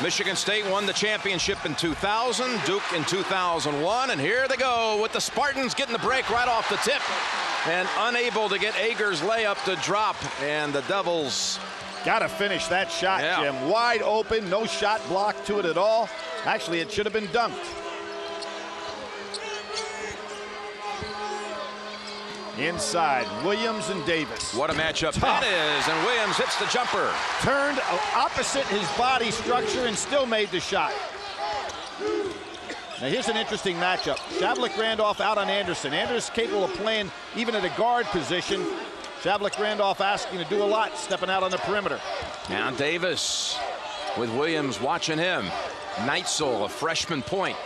Michigan State won the championship in 2000, Duke in 2001, and here they go with the Spartans getting the break right off the tip and unable to get Ager's layup to drop, and the Devils got to finish that shot, Jim. Wide open, no shot block to it at all. Actually, it should have been dunked. Inside, Williams and Davis. What a matchup that is, and Williams hits the jumper. Turned opposite his body structure and still made the shot. Now here's an interesting matchup. Shavlik-Randolph out on Anderson. Anderson capable of playing even at a guard position. Shavlik-Randolph asking to do a lot, stepping out on the perimeter. Now Davis with Williams watching him. Neitzel, a freshman point,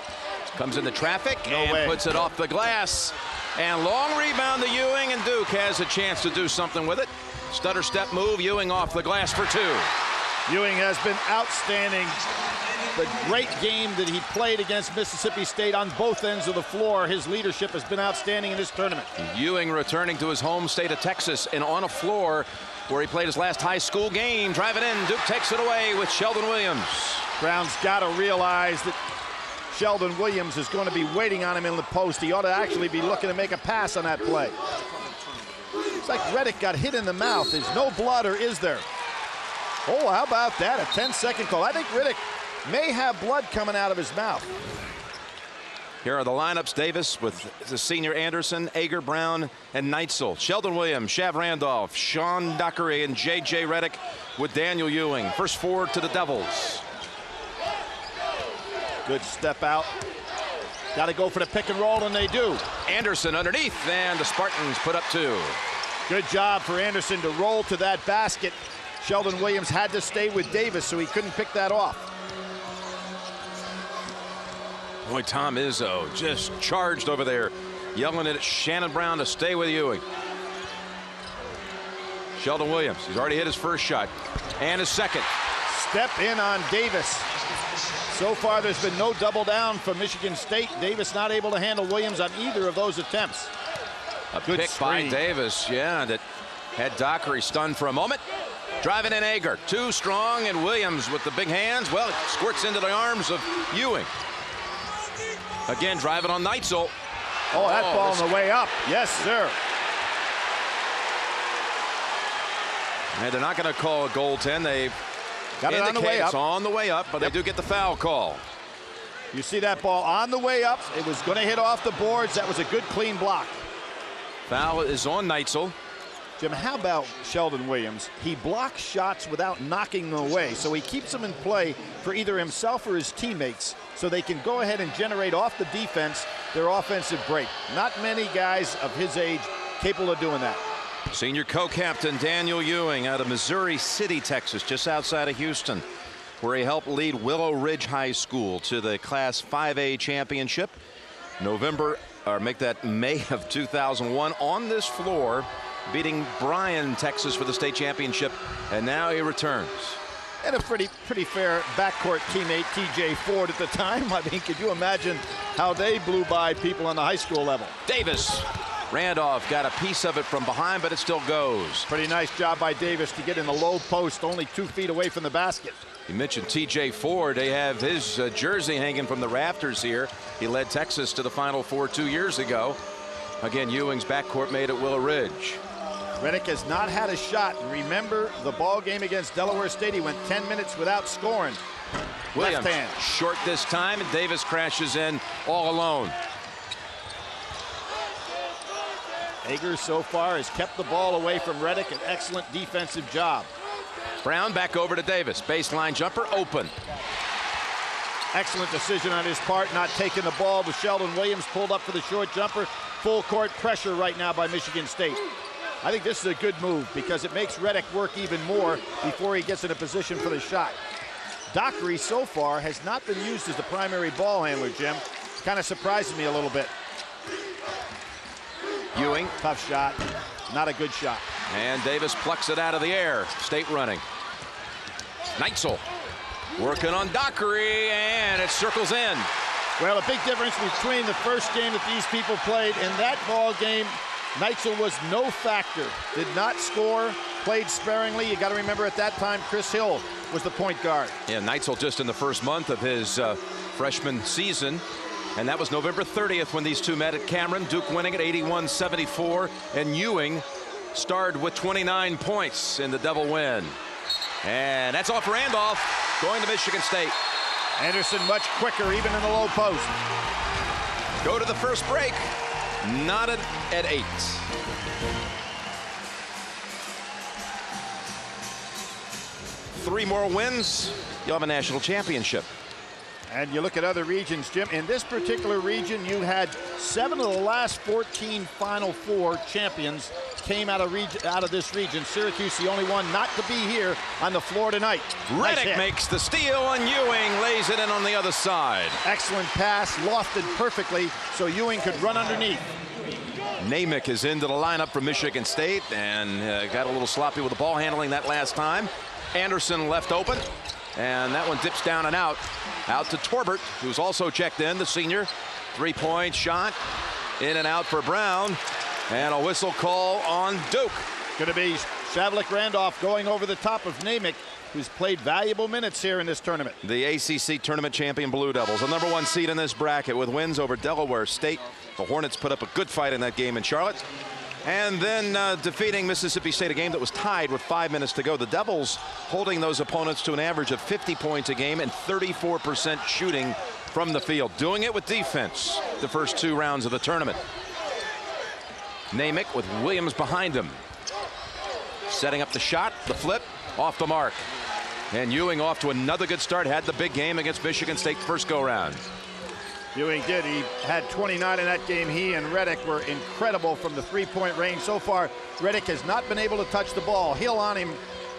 comes into traffic and puts it off the glass. And long rebound to Ewing, and Duke has a chance to do something with it. Stutter step move, Ewing off the glass for two. Ewing has been outstanding. The great game that he played against Mississippi State on both ends of the floor. His leadership has been outstanding in this tournament. Ewing returning to his home state of Texas and on a floor where he played his last high school game. Driving in, Duke takes it away with Sheldon Williams. Brown's got to realize that Sheldon Williams is going to be waiting on him in the post. He ought to actually be looking to make a pass on that play. It's like Reddick got hit in the mouth. There's no blood, or is there? Oh, how about that? A 10-second call. I think Reddick may have blood coming out of his mouth. Here are the lineups. Davis with the senior Anderson, Ager, Brown, and Neitzel. Sheldon Williams, Shav Randolph, Sean Dockery, and J.J. Reddick with Daniel Ewing. First forward to the Devils. Good step out. Got to go for the pick and roll, and they do. Anderson underneath, and the Spartans put up two. Good job for Anderson to roll to that basket. Sheldon Williams had to stay with Davis, so he couldn't pick that off. Boy, Tom Izzo just charged over there, yelling at Shannon Brown to stay with Ewing. Sheldon Williams, he's already hit his first shot, and his second. Step in on Davis. So far, there's been no double down from Michigan State. Davis not able to handle Williams on either of those attempts. A good pick by Davis, that had Dockery stunned for a moment. Driving in Ager, too strong, and Williams with the big hands. Well, it squirts into the arms of Ewing. Again, driving on Neitzel. Oh, that ball on the way up. Yes, sir. And they're not going to call a goaltend. They've got it on the way up. It's on the way up, but they do get the foul call. You see that ball on the way up. It was going to hit off the boards. That was a good, clean block. Foul is on Neitzel. Jim, how about Sheldon Williams? He blocks shots without knocking them away, so he keeps them in play for either himself or his teammates, so they can go ahead and generate off the defense their offensive break. Not many guys of his age capable of doing that. Senior co-captain Daniel Ewing out of Missouri City, Texas, just outside of Houston, where he helped lead Willow Ridge High School to the Class 5A championship. May of 2001 on this floor, beating Bryan, Texas for the state championship, and now he returns. And a pretty fair backcourt teammate, TJ Ford, at the time. I mean, could you imagine how they blew by people on the high school level? Davis. Randolph got a piece of it from behind, but it still goes. Pretty nice job by Davis to get in the low post, only 2 feet away from the basket. You mentioned TJ Ford. They have his jersey hanging from the rafters here. He led Texas to the Final Four 2 years ago. Again, Ewing's backcourt mate at Willow Ridge. Reddick has not had a shot. Remember the ball game against Delaware State. He went 10 minutes without scoring. Williams Left hand. Short this time, and Davis crashes in all alone. Ager so far has kept the ball away from Reddick. An excellent defensive job. Brown back over to Davis. Baseline jumper open. Excellent decision on his part, not taking the ball to Sheldon Williams. Pulled up for the short jumper. Full court pressure right now by Michigan State. I think this is a good move because it makes Reddick work even more before he gets in a position for the shot. Dockery so far has not been used as the primary ball handler, Jim. Kind of surprises me a little bit. Ewing. Tough shot. Not a good shot. And Davis plucks it out of the air. State running. Neitzel working on Dockery, and it circles in. Well, a big difference between the first game that these people played. In that ball game, Neitzel was no factor. Did not score, played sparingly. You got to remember at that time, Chris Hill was the point guard. Yeah, Neitzel just in the first month of his freshman season. And that was November 30th when these two met at Cameron. Duke winning at 81-74. And Ewing starred with 29 points in the double win. And that's off Randolph, going to Michigan State. Anderson much quicker, even in the low post. Go to the first break. Knotted at 8. Three more wins, you'll have a national championship. And you look at other regions, Jim. In this particular region, you had 7 of the last 14 Final Four champions came out of this region. Syracuse, the only one not to be here on the floor tonight. Redick makes the steal, and Ewing lays it in on the other side. Excellent pass, lofted perfectly, so Ewing could run underneath. Namick is into the lineup for Michigan State, and got a little sloppy with the ball handling that last time. Anderson left open, and that one dips down and out. Out to Torbert, who's also checked in, the senior. Three-point shot, in and out for Brown, and a whistle call on Duke. Going to be Shavlik Randolph going over the top of Namick, who's played valuable minutes here in this tournament. The ACC tournament champion Blue Devils, the #1 seed in this bracket with wins over Delaware State. The Hornets put up a good fight in that game in Charlotte. And then defeating Mississippi State, a game that was tied with 5 minutes to go. The Devils holding those opponents to an average of 50 points a game and 34% shooting from the field. Doing it with defense the first 2 rounds of the tournament. Namick with Williams behind him. Setting up the shot, the flip, off the mark. And Ewing off to another good start. Had the big game against Michigan State first go-round. Ewing did. He had 29 in that game. He and Redick were incredible from the three-point range. So far, Redick has not been able to touch the ball. Hill on him.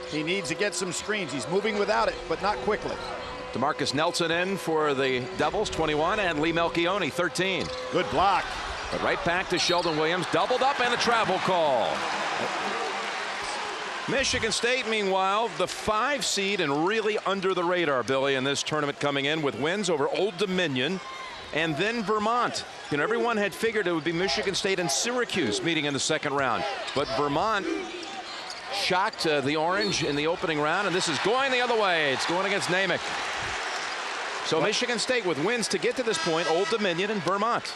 He needs to get some screens. He's moving without it, but not quickly. DeMarcus Nelson in for the Devils, 21, and Lee Melchione, 13. Good block. But right back to Sheldon Williams, doubled up, and a travel call. Michigan State, meanwhile, the 5 seed and really under the radar, Billy, in this tournament, coming in with wins over Old Dominion and then Vermont. You know, everyone had figured it would be Michigan State and Syracuse meeting in the second round. But Vermont shocked the Orange in the opening round, and this is going the other way. It's going against Namick. So Michigan State with wins to get to this point, Old Dominion and Vermont.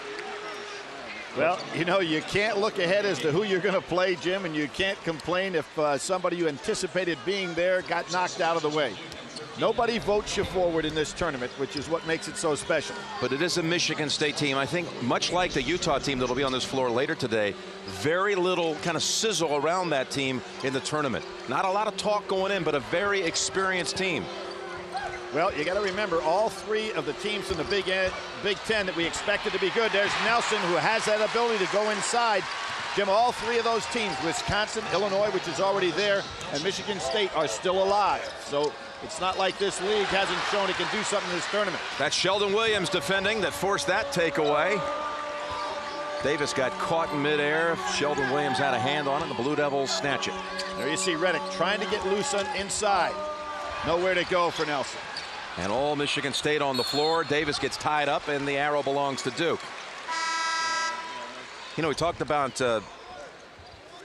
Well, you know, you can't look ahead as to who you're going to play, Jim, and you can't complain if somebody you anticipated being there got knocked out of the way. Nobody votes you forward in this tournament, which is what makes it so special. But it is a Michigan State team. I think much like the Utah team that'll be on this floor later today, very little kind of sizzle around that team in the tournament. Not a lot of talk going in, but a very experienced team. Well, you got to remember all 3 of the teams in the Big Ten that we expected to be good. There's Nelson, who has that ability to go inside. Jim, all 3 of those teams, Wisconsin, Illinois, which is already there, and Michigan State are still alive. So it's not like this league hasn't shown it can do something in this tournament. That's Sheldon Williams defending that forced that takeaway. Davis got caught in midair. Sheldon Williams had a hand on it. The Blue Devils snatch it. There you see Redick trying to get loose on inside. Nowhere to go for Nelson. And all Michigan State on the floor. Davis gets tied up, and the arrow belongs to Duke. You know, we talked about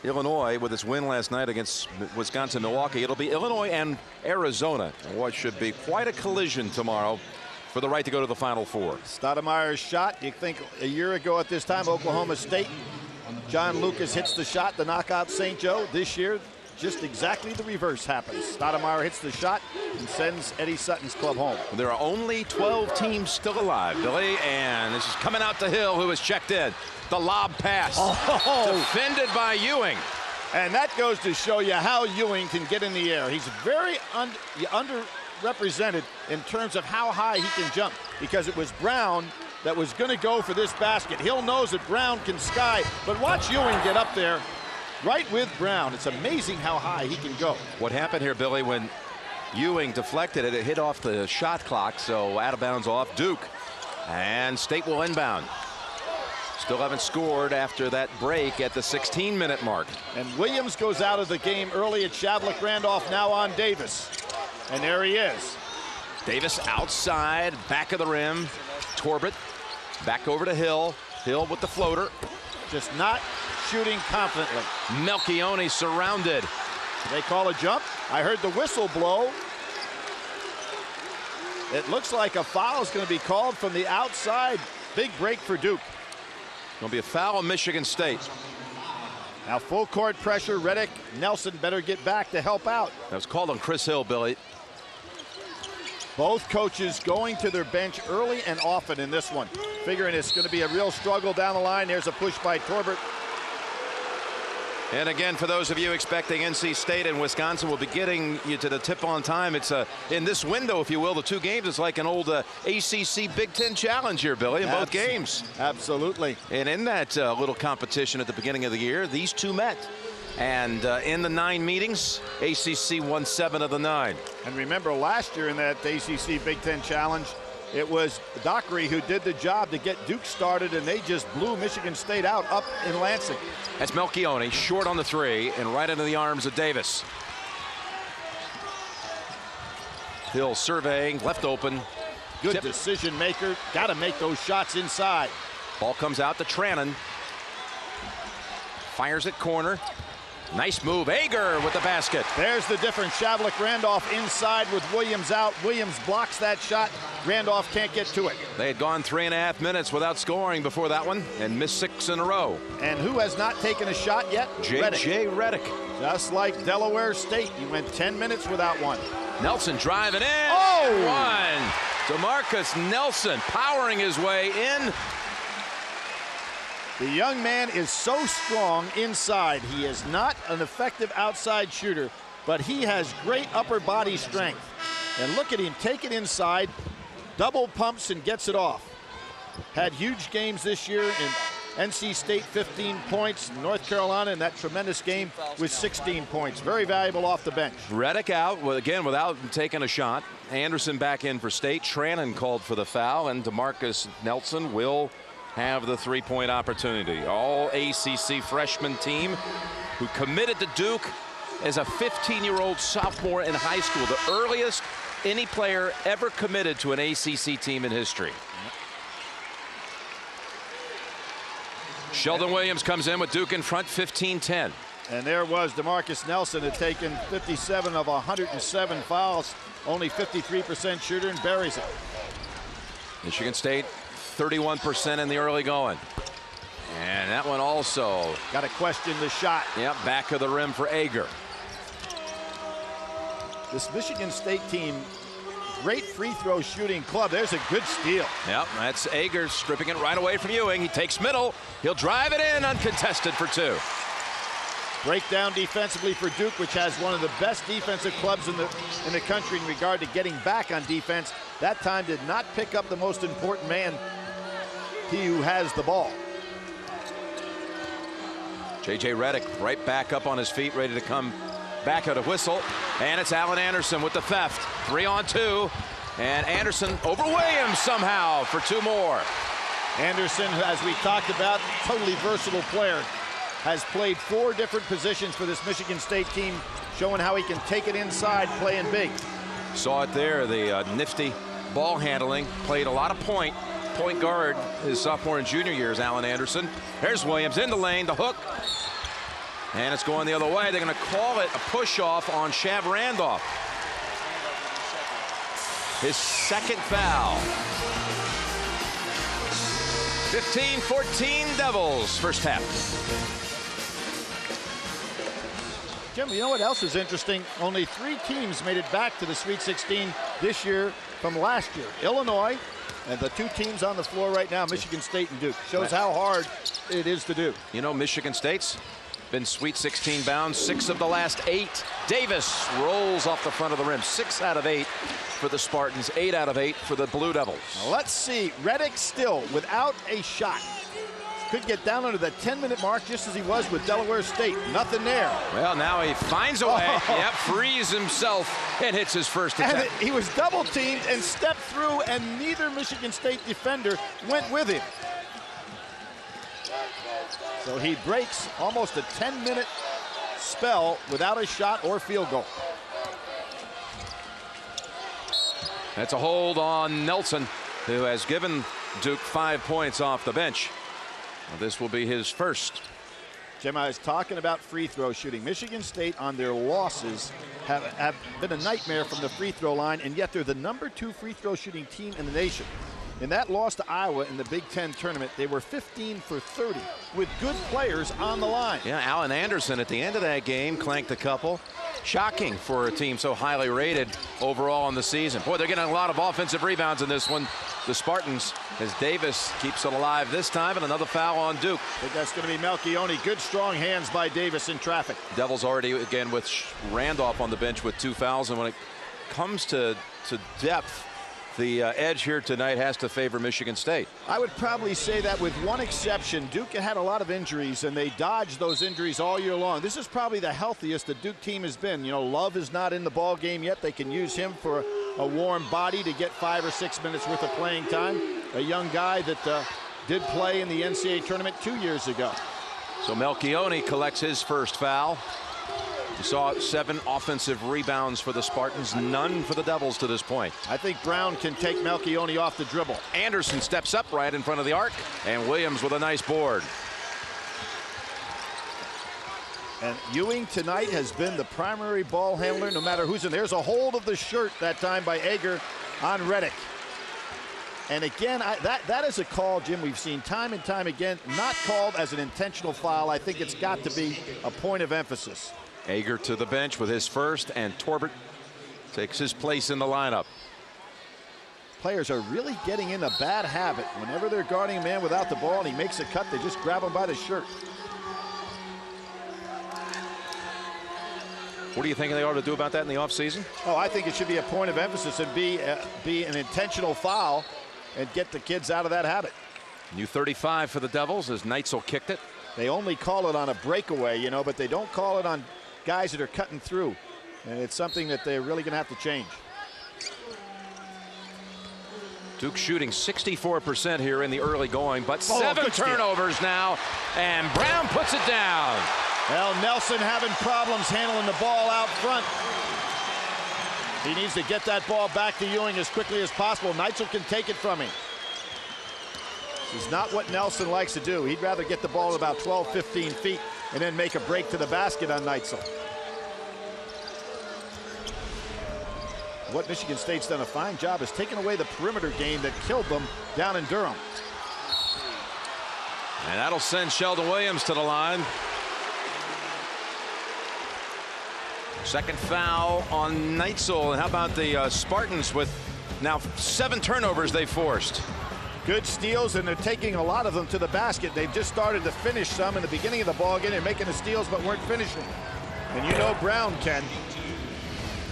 Illinois with its win last night against Wisconsin-Milwaukee. It'll be Illinois and Arizona, what should be quite a collision tomorrow for the right to go to the Final Four. Stoudemire's shot. You think a year ago at this time, Oklahoma State, John Lucas hits the shot to knock out St. Joe. This year, just exactly the reverse happens. Stoudemire hits the shot and sends Eddie Sutton's club home. There are only 12 teams still alive, Billy, and this is coming out to Hill, who has checked in. The lob pass, defended by Ewing. And that goes to show you how Ewing can get in the air. He's very underrepresented in terms of how high he can jump, because it was Brown that was going to go for this basket. Hill knows that Brown can sky, but watch Ewing get up there right with Brown. It's amazing how high he can go. What happened here, Billy, when Ewing deflected it, it hit off the shot clock, so out of bounds off Duke. And State will inbound. Still haven't scored after that break at the 16-minute mark. And Williams goes out of the game early at Shavlik Randolph, now on Davis. And there he is. Davis outside, back of the rim. Torbert back over to Hill. Hill with the floater. Just not shooting confidently. Melchione surrounded. They call a jump. I heard the whistle blow. It looks like a foul is going to be called from the outside. Big break for Duke. Going to be a foul on Michigan State. Now full court pressure. Reddick, Nelson better get back to help out. That was called on Chris Hill, Billy. Both coaches going to their bench early and often in this one, figuring it's going to be a real struggle down the line. There's a push by Torbert. And again, for those of you expecting NC State and Wisconsin will be getting you to the tip on time. It's in this window, if you will, the two games. It's like an old ACC Big Ten challenge here, Billy, in both games. Absolutely. And in that little competition at the beginning of the year, these two met. And in the 9 meetings, ACC won 7 of the 9. And remember last year in that ACC Big Ten Challenge, it was Dockery who did the job to get Duke started, and they just blew Michigan State out up in Lansing. That's Melchione, short on the 3 and right into the arms of Davis. Hill surveying, left open. Good decision maker. Got to make those shots inside. Ball comes out to Trannon. Fires it corner. Nice move. Ager with the basket. There's the difference. Shavlik Randolph inside with Williams out. Williams blocks that shot. Randolph can't get to it. They had gone 3.5 minutes without scoring before that one and missed 6 in a row. And who has not taken a shot yet? J.J. Reddick. Just like Delaware State. He went 10 minutes without one. Nelson driving in. Oh! One. DeMarcus Nelson powering his way in. The young man is so strong inside. He is not an effective outside shooter, but he has great upper body strength. And look at him take it inside, double pumps and gets it off. Had huge games this year in NC State, 15 points, North Carolina in that tremendous game with 16 points. Very valuable off the bench. Reddick out, again, without taking a shot. Anderson back in for State. Trannon called for the foul, and DeMarcus Nelson will have the 3-point opportunity. All ACC freshman team who committed to Duke as a 15-year-old sophomore in high school, the earliest any player ever committed to an ACC team in history. Sheldon Williams comes in with Duke in front, 15-10. And there was DeMarcus Nelson, had taken 57 of 107 fouls, only 53% shooter, and buries it. Michigan State 31% in the early going. And that one also. Got to question the shot. Yep, back of the rim for Ager. This Michigan State team, great free throw shooting club. There's a good steal. Yep, that's Ager stripping it right away from Ewing. He takes middle. He'll drive it in uncontested for 2. Breakdown defensively for Duke, which has one of the best defensive clubs in the country in regard to getting back on defense. That time did not pick up the most important man, he who has the ball. J.J. Reddick right back up on his feet, ready to come back at a whistle. And it's Alan Anderson with the theft. 3-on-2. And Anderson over Williams somehow for 2 more. Anderson, as we talked about, totally versatile player. Has played 4 different positions for this Michigan State team, showing how he can take it inside, playing big. Saw it there, the nifty ball handling. Played a lot of point guard his sophomore and junior years, Alan Anderson. Here's Williams in the lane, the hook. And it's going the other way. They're going to call it a push-off on Shav Randolph. His second foul. 15-14 Devils, first half. Jim, you know what else is interesting? Only 3 teams made it back to the Sweet 16 this year from last year. Illinois, and the 2 teams on the floor right now, Michigan State and Duke. Shows how hard it is to do. You know, Michigan State's been Sweet 16 bound 6 of the last 8. Davis rolls off the front of the rim. 6 out of 8 for the Spartans, 8 out of 8 for the Blue Devils. Now let's see, Reddick still without a shot. Could get down under the 10-minute mark just as he was with Delaware State. Nothing there. Well, now he finds a way. Yep, frees himself and hits his first attempt. And he was double teamed and stepped through, and neither Michigan State defender went with him. So he breaks almost a 10-minute spell without a shot or field goal. That's a hold on Nelson, who has given Duke 5 points off the bench. Well, this will be his first. Jim, I was talking about free throw shooting. Michigan State on their losses have been a nightmare from the free throw line, and yet they're the #2 free throw shooting team in the nation. In that loss to Iowa in the Big Ten tournament, they were 15 for 30 with good players on the line. Yeah, Allen Anderson at the end of that game clanked a couple. Shocking for a team so highly rated overall in the season. Boy, they're getting a lot of offensive rebounds in this one. The Spartans, as Davis keeps it alive this time, and another foul on Duke. I think that's going to be Melchione. Good strong hands by Davis in traffic. Devils already again with Randolph on the bench with 2 fouls, and when it comes to depth, the edge here tonight has to favor Michigan State. I would probably say that with one exception. Duke had a lot of injuries, and they dodged those injuries all year long. This is probably the healthiest the Duke team has been. You know, Love is not in the ball game yet. They can use him for a warm body to get 5 or 6 minutes worth of playing time. A young guy that did play in the NCAA tournament 2 years ago. So Melchione collects his first foul. You saw 7 offensive rebounds for the Spartans, none for the Devils to this point. I think Brown can take Melchione off the dribble. Anderson steps up right in front of the arc, and Williams with a nice board. And Ewing tonight has been the primary ball handler no matter who's in. There's a hold of the shirt that time by Ager on Redick. And again, that is a call, Jim, we've seen time and time again, not called as an intentional foul. I think it's got to be a point of emphasis. Ager to the bench with his first, and Torbert takes his place in the lineup. Players are really getting in a bad habit. Whenever they're guarding a man without the ball and he makes a cut, they just grab him by the shirt. What do you think they ought to do about that in the offseason? Oh, I think it should be a point of emphasis and be an intentional foul and get the kids out of that habit. New 35 for the Devils as Neitzel kicked it. They only call it on a breakaway, you know, but they don't call it on guys that are cutting through. And it's something that they're really going to have to change. Duke shooting 64% here in the early going, but 7 turnovers now, and Brown puts it down. Well, Nelson having problems handling the ball out front. He needs to get that ball back to Ewing as quickly as possible. Neitzel can take it from him. This is not what Nelson likes to do. He'd rather get the ball about 12, 15 feet and then make a break to the basket on Neitzel. What Michigan State's done a fine job is taking away the perimeter game that killed them down in Durham. And that'll send Sheldon Williams to the line. Second foul on Neitzel. And how about the Spartans with now 7 turnovers they forced. Good steals, and they're taking a lot of them to the basket. They've just started to finish some in the beginning of the ball game. They're making the steals but weren't finishing. And you know Brown can.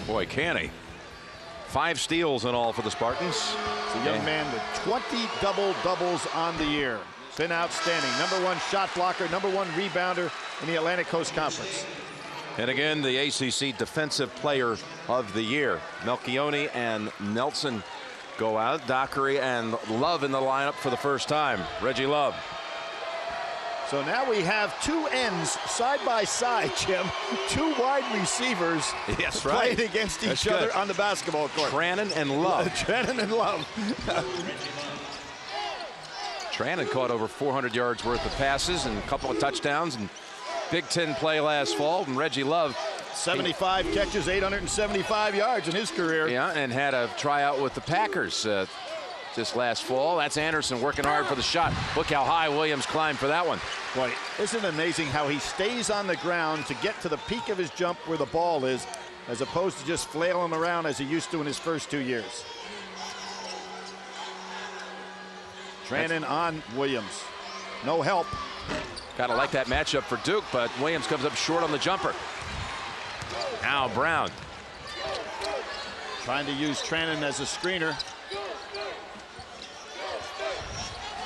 Boy, can he. 5 steals in all for the Spartans. It's a young man with 20 double-doubles on the year. Been outstanding. #1 shot blocker, #1 rebounder in the Atlantic Coast Conference. And again, the ACC Defensive Player of the Year. Melchione and Nelson go out. Dockery and Love in the lineup for the first time. Reggie Love. So now we have 2 ends side by side, Jim. 2 wide receivers playing against each other on the basketball court. Trannon and Love. Trannon and Love. Trannon caught over 400 yards worth of passes and a couple of touchdowns and Big Ten play last fall. And Reggie Love, 75 catches, 875 yards in his career. Yeah, and had a tryout with the Packers this last fall. That's Anderson working hard for the shot. Look how high Williams climbed for that one. Boy, isn't it amazing how he stays on the ground to get to the peak of his jump where the ball is, as opposed to just flailing around as he used to in his first 2 years. Trannon on Williams. No help. Kind of like that matchup for Duke, but Williams comes up short on the jumper. Now Brown. Trying to use Trannon as a screener.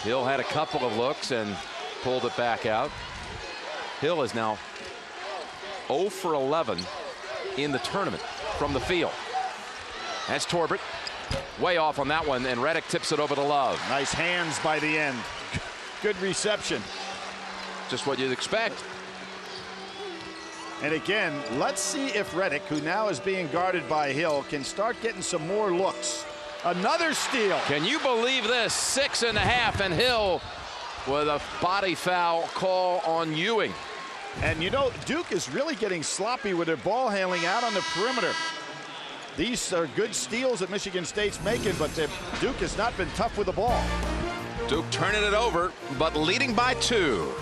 Hill had a couple of looks and pulled it back out. Hill is now 0 for 11 in the tournament from the field. That's Torbert. Way off on that one, and Redick tips it over to Love. Nice hands by the end. Good reception. Just what you'd expect. And again, let's see if Redick, who now is being guarded by Hill, can start getting some more looks. Another steal. Can you believe this? 6.5, and Hill with a body foul call on Ewing. And you know, Duke is really getting sloppy with their ball handling out on the perimeter. These are good steals that Michigan State's making, but Duke has not been tough with the ball. Duke turning it over, but leading by 2.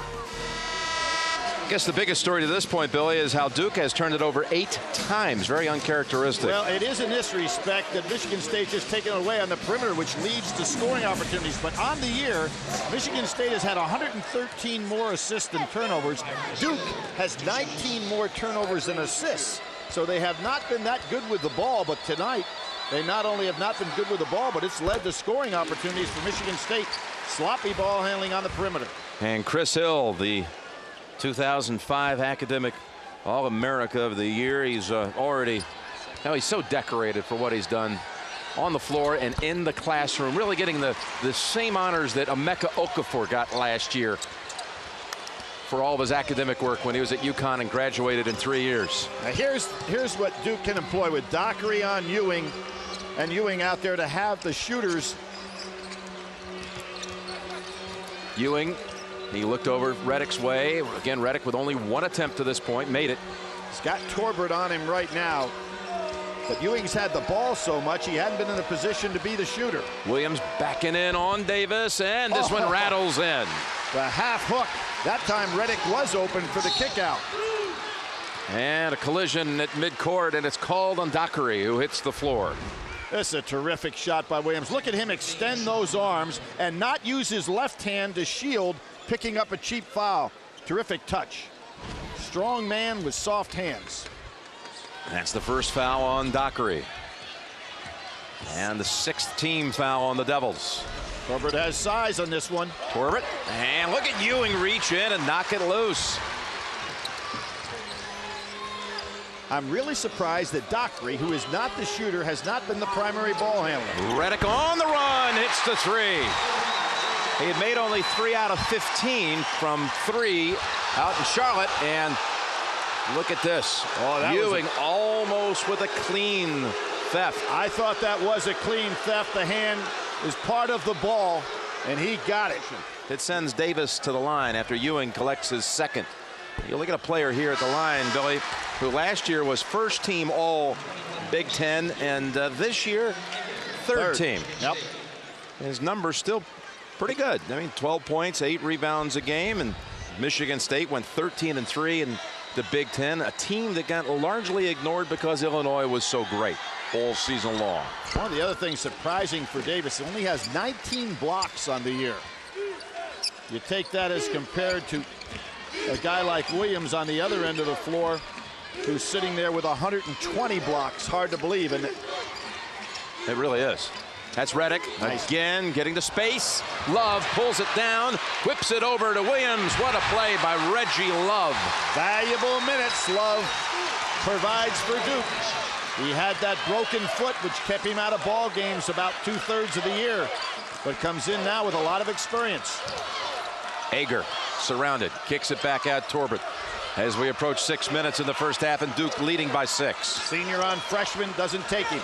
I guess the biggest story to this point, Billy, is how Duke has turned it over 8 times. Very uncharacteristic. Well, it is in this respect that Michigan State just taken it away on the perimeter, which leads to scoring opportunities. But on the year, Michigan State has had 113 more assists than turnovers. Duke has 19 more turnovers than assists. So they have not been that good with the ball, but tonight they not only have not been good with the ball, but it's led to scoring opportunities for Michigan State. Sloppy ball handling on the perimeter. And Chris Hill, the 2005 Academic All-America of the Year. He's he's so decorated for what he's done on the floor and in the classroom, really getting the same honors that Emeka Okafor got last year for all of his academic work when he was at UConn and graduated in 3 years. Now here's what Duke can employ with Dockery on Ewing, and Ewing out there to have the shooters. Ewing, he looked over Reddick's way. Again, Reddick with only 1 attempt to this point, made it. He's got Torbert on him right now. But Ewing's had the ball so much, he hadn't been in a position to be the shooter. Williams backing in on Davis, and this one rattles in. The half hook. That time Reddick was open for the kick out. And a collision at midcourt, and it's called on Dockery, who hits the floor. This is a terrific shot by Williams. Look at him extend those arms and not use his left hand to shield picking up a cheap foul. Terrific touch. Strong man with soft hands. That's the first foul on Dockery. And the 6th team foul on the Devils. Torbert has size on this one. Torbert, and look at Ewing reach in and knock it loose. I'm really surprised that Dockery, who is not the shooter, has not been the primary ball handler. Reddick on the run, hits the 3. He had made only 3 out of 15 from 3 out in Charlotte, and look at this. Ewing almost with a clean theft. I thought that was a clean theft. The hand is part of the ball, and he got it. It sends Davis to the line after Ewing collects his 2nd. You look at a player here at the line, Billy, who last year was 1st team all Big Ten, and this year, 3rd team. Yep. His numbers still pretty good. I mean, 12 points, 8 rebounds a game, and Michigan State went 13-3 in the Big Ten, a team that got largely ignored because Illinois was so great all season long. One of the other things surprising for Davis, he only has 19 blocks on the year. You take that as compared to a guy like Williams on the other end of the floor, who's sitting there with 120 blocks. Hard to believe, and it really is. That's Reddick again getting to space. Love pulls it down, whips it over to Williams. What a play by Reggie Love. Valuable minutes Love provides for Duke. He had that broken foot which kept him out of ball games about 2/3 of the year, but comes in now with a lot of experience. Ager surrounded, kicks it back out Torbert as we approach 6 minutes in the first half, and Duke leading by 6. Senior on freshman, doesn't take him.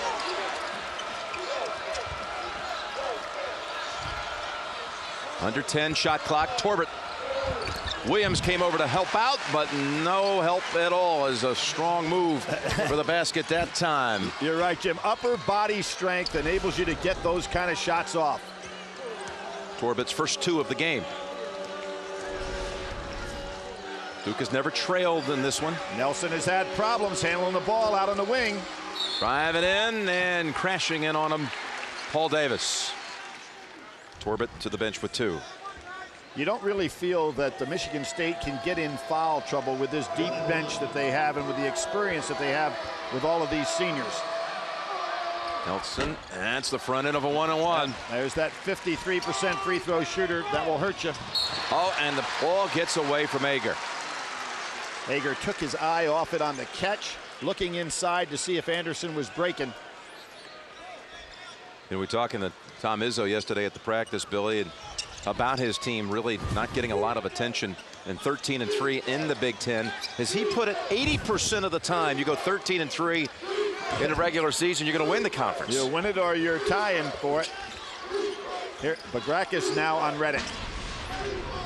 Under 10 shot clock. Torbert. Williams came over to help out, but no help at all. As a strong move for the basket that time. You're right, Jim. Upper body strength enables you to get those kind of shots off. Torbert's first 2 of the game. Duke has never trailed in this one. Nelson has had problems handling the ball out on the wing. Driving in and crashing in on him, Paul Davis. Torbert to the bench with 2. You don't really feel that the Michigan State can get in foul trouble with this deep bench that they have and with the experience that they have with all of these seniors. Nelson, that's the front end of a 1-on-1. There's that 53% free throw shooter that will hurt you. Oh, and the ball gets away from Ager. Ager took his eye off it on the catch, looking inside to see if Anderson was breaking. We were talking to Tom Izzo yesterday at the practice, Billy, and about his team really not getting a lot of attention, and 13-3 in the Big Ten. As he put it, 80% of the time you go 13-3 in a regular season, you're going to win the conference. You'll win it or you're tying for it. Here, Bagrakis now on Reddick.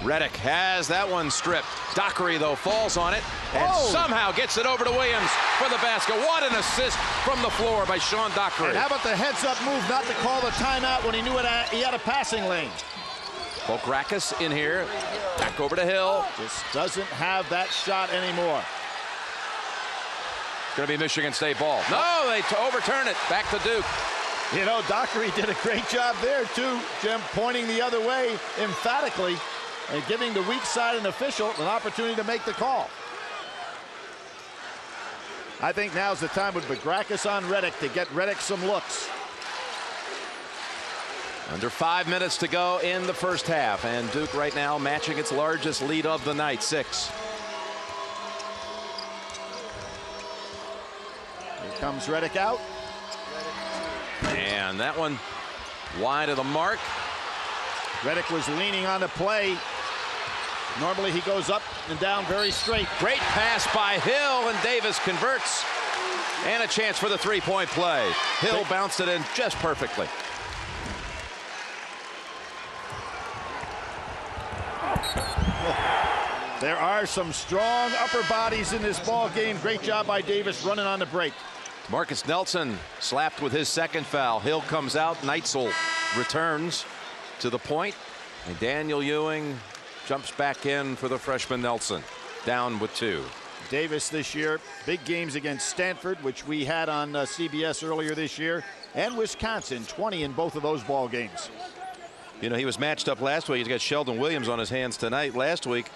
Reddick has that one stripped. Dockery, though, falls on it and somehow gets it over to Williams for the basket. What an assist from the floor by Sean Dockery. And how about the heads-up move not to call the timeout when he knew he had a passing lane? Pokrakis in here. Back over to Hill. Just doesn't have that shot anymore. It's going to be Michigan State ball. No, they overturn it. Back to Duke. You know, Dockery did a great job there, too, Jim, pointing the other way emphatically and giving the weak side an official an opportunity to make the call. I think now's the time with Pokrakis on Reddick to get Reddick some looks. Under 5 minutes to go in the first half, and Duke right now matching its largest lead of the night, 6. Here comes Reddick out. And that one wide of the mark. Reddick was leaning on the play. Normally he goes up and down very straight. Great pass by Hill, and Davis converts. And a chance for the three-point play. Hill bounced it in just perfectly. There are some strong upper bodies in this ball game. Great job by Davis running on the break. Marcus Nelson slapped with his second foul. Hill comes out. Neitzel returns to the point. And Daniel Ewing jumps back in for the freshman Nelson. Down with 2. Davis this year, big games against Stanford, which we had on CBS earlier this year, and Wisconsin, 20 in both of those ball games. You know, he was matched up last week. He's got Sheldon Williams on his hands tonight. Last week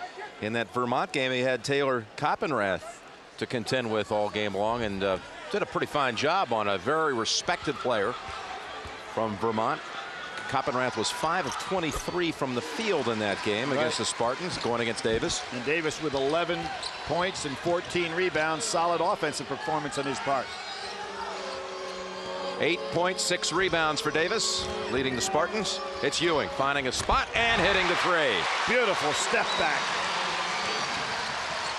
in that Vermont game, he had Taylor Coppenrath to contend with all game long, and did a pretty fine job on a very respected player from Vermont. Coppenrath was 5 of 23 from the field in that game against the Spartans, going against Davis. And Davis with 11 points and 14 rebounds. Solid offensive performance on his part. 8 points, 6 rebounds for Davis, leading the Spartans. It's Ewing finding a spot and hitting the 3. Beautiful step back.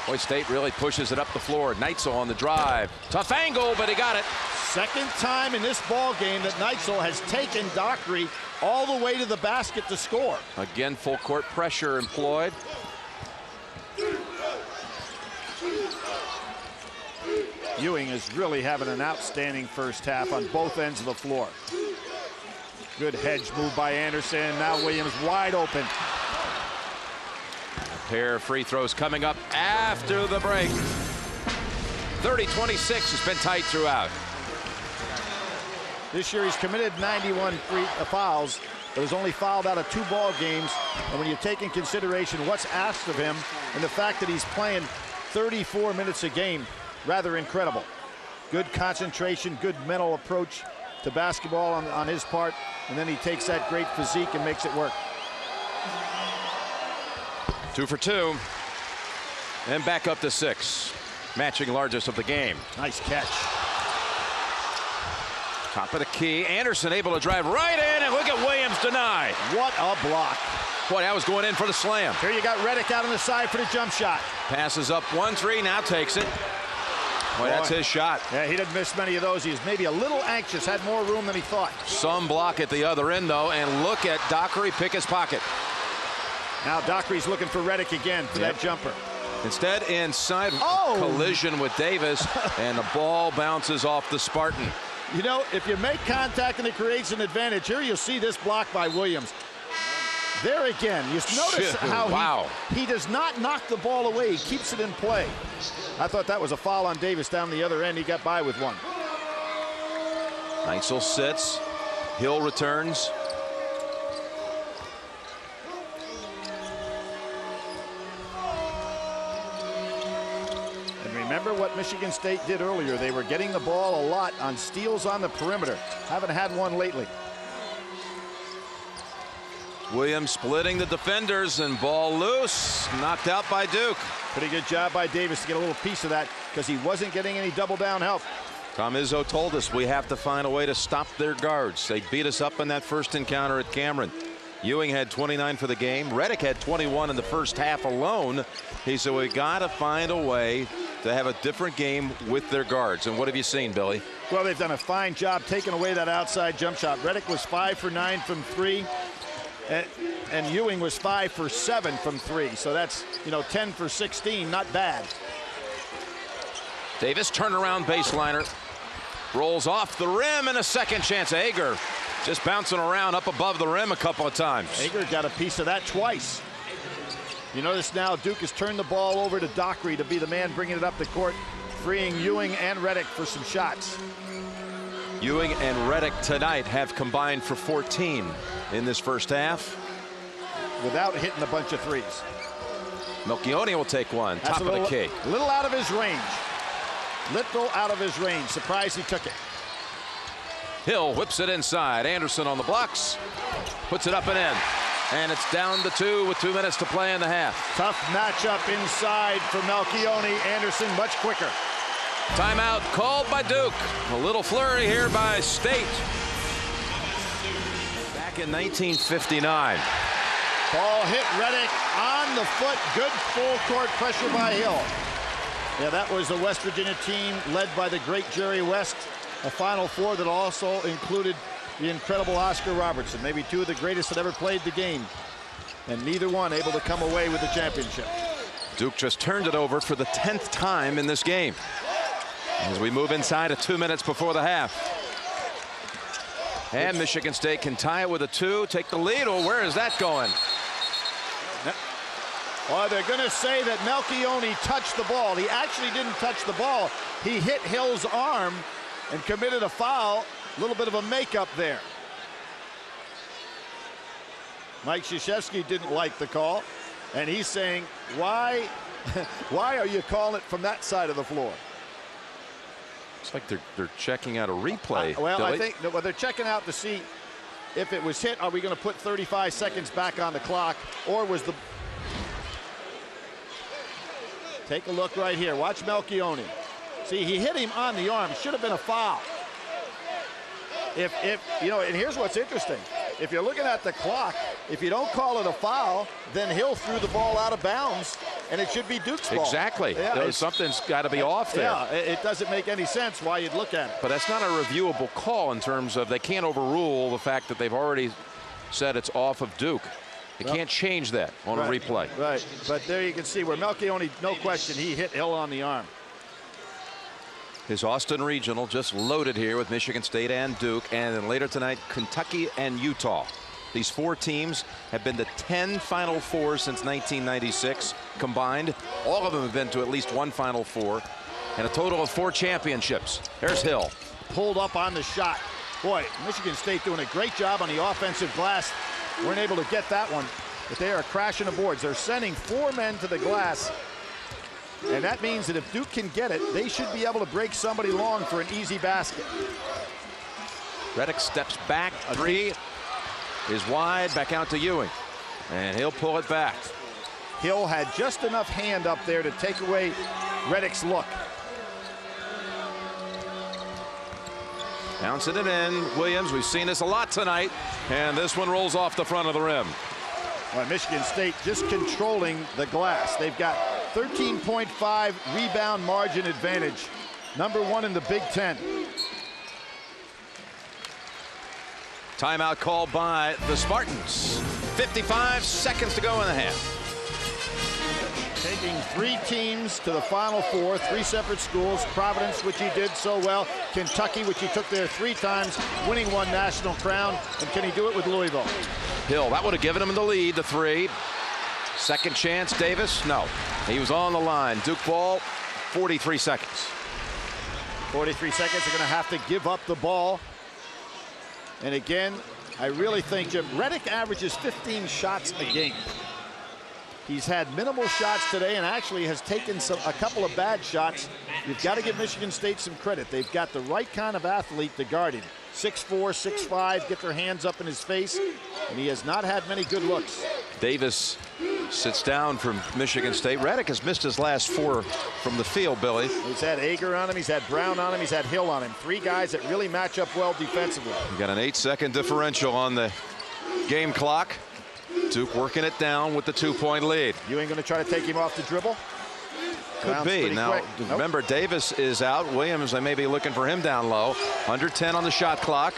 Boy State really pushes it up the floor. Neitzel on the drive. Tough angle, but he got it. Second time in this ball game that Neitzel has taken Dockery all the way to the basket to score. Again, full court pressure employed. Ewing is really having an outstanding first half on both ends of the floor. Good hedge move by Anderson. Now Williams wide open. A pair of free throws coming up after the break. 30-26 has been tight throughout. This year he's committed 91 fouls, but has only fouled out of 2 ball games. And when you take in consideration what's asked of him and the fact that he's playing 34 minutes a game, rather incredible. Good concentration, good mental approach to basketball on his part, and then he takes that great physique and makes it work. 2 for 2, and back up to 6. Matching largest of the game. Nice catch. Top of the key. Anderson able to drive right in, and look at Williams deny. What a block. Boy, that was going in for the slam. Here you got Reddick out on the side for the jump shot. Passes up 1-3, now takes it. Boy, that's his shot. Yeah, he didn't miss many of those. He was maybe a little anxious, had more room than he thought. Some block at the other end, though, and look at Dockery pick his pocket. Now Dockery's looking for Reddick again for that jumper. Instead, inside collision with Davis, and the ball bounces off the Spartan. You know, if you make contact and it creates an advantage, here you'll see this block by Williams. There again, you notice how he does not knock the ball away. He keeps it in play. I thought that was a foul on Davis down the other end. He got by with one. Neitzel sits. Hill returns. And remember what Michigan State did earlier. They were getting the ball a lot on steals on the perimeter. Haven't had one lately. Williams splitting the defenders, and ball loose. Knocked out by Duke. Pretty good job by Davis to get a little piece of that because he wasn't getting any double down help. Tom Izzo told us we have to find a way to stop their guards. They beat us up in that first encounter at Cameron. Ewing had 29 for the game. Reddick had 21 in the first half alone. He said we got to find a way to have a different game with their guards. And what have you seen, Billy? Well, they've done a fine job taking away that outside jump shot. Reddick was 5 for 9 from 3. And Ewing was 5 for 7 from 3. So that's, 10 for 16, not bad. Davis turnaround baseliner. Rolls off the rim and a second chance. Ager just bouncing around up above the rim a couple of times. Ager got a piece of that twice. You notice now Duke has turned the ball over to Dockery to be the man bringing it up the court, freeing Ewing and Reddick for some shots. Ewing and Reddick tonight have combined for 14 in this first half. Without hitting a bunch of threes. Melchione will take one. That's top of the key. A little out of his range. Little out of his range. Surprised he took it. Hill whips it inside. Anderson on the blocks. Puts it up and in. And it's down to 2 with 2 minutes to play in the half. Tough matchup inside for Melchione. Anderson much quicker. Timeout called by Duke. A little flurry here by State. Back in 1959. Ball hit Reddick on the foot. Good full court pressure by Hill. Yeah, that was the West Virginia team led by the great Jerry West. A Final Four that also included the incredible Oscar Robertson. Maybe 2 of the greatest that ever played the game. And neither one able to come away with the championship. Duke just turned it over for the 10th time in this game. As we move inside at 2 minutes before the half. And Michigan State can tie it with a 2, take the lead. Oh, where is that going? Well, they're going to say that Melchione touched the ball. He actually didn't touch the ball. He hit Hill's arm and committed a foul. A little bit of a makeup there. Mike Krzyzewski didn't like the call, and he's saying, why are you calling it from that side of the floor? It's like they're checking out a replay. Well, I think they're checking out to see if it was hit. Are we going to put 35 seconds back on the clock, or was the... Take a look right here. Watch Melchione. See, he hit him on the arm. Should have been a foul. If and here's what's interesting. If you're looking at the clock, if you don't call it a foul, then Hill threw the ball out of bounds, and it should be Duke's ball. Exactly. Yeah, something's got to be off there. Yeah, it doesn't make any sense why you'd look at it. But that's not a reviewable call in terms of they can't overrule the fact that they've already said it's off of Duke. They can't change that on a replay. Right, but there you can see where Melchione, no question, he hit Hill on the arm. His Austin Regional just loaded here with Michigan State and Duke, and then later tonight, Kentucky and Utah. These 4 teams have been to 10 Final Fours since 1996 combined. All of them have been to at least 1 Final Four, and a total of 4 championships. There's Hill. Pulled up on the shot. Boy, Michigan State doing a great job on the offensive glass. Weren't able to get that one, but they are crashing the boards. They're sending 4 men to the glass, and that means that if Duke can get it, they should be able to break somebody long for an easy basket. Reddick steps back. 3 is wide. Back out to Ewing, and he'll pull it back. Hill had just enough hand up there to take away Reddick's look. Bouncing it in. Williams, we've seen this a lot tonight, and this one rolls off the front of the rim. Well, Michigan State just controlling the glass. They've got 13.5 rebound margin advantage. #1 in the Big Ten. Timeout called by the Spartans. 55 seconds to go in the half. Taking 3 teams to the Final Four, 3 separate schools. Providence, which he did so well. Kentucky, which he took there 3 times, winning 1 national crown. And can he do it with Louisville? Hill, that would have given him the lead, the 3. Second chance, Davis? No. He was on the line. Duke ball, 43 seconds. 43 seconds. They're going to have to give up the ball. And again, I really think Jim Reddick averages 15 shots a game. He's had minimal shots today and actually has taken a couple of bad shots. You've got to give Michigan State some credit. They've got the right kind of athlete to guard him. 6'4", 6'5", get their hands up in his face, and he has not had many good looks. Davis sits down from Michigan State. Reddick has missed his last 4 from the field, Billy. He's had Ager on him, he's had Brown on him, he's had Hill on him. 3 guys that really match up well defensively. You got an 8-second differential on the game clock. Duke working it down with the 2-point lead. You ain't going to try to take him off the dribble? Could be. Now, remember, Davis is out. Williams, they may be looking for him down low. Under 10 on the shot clock.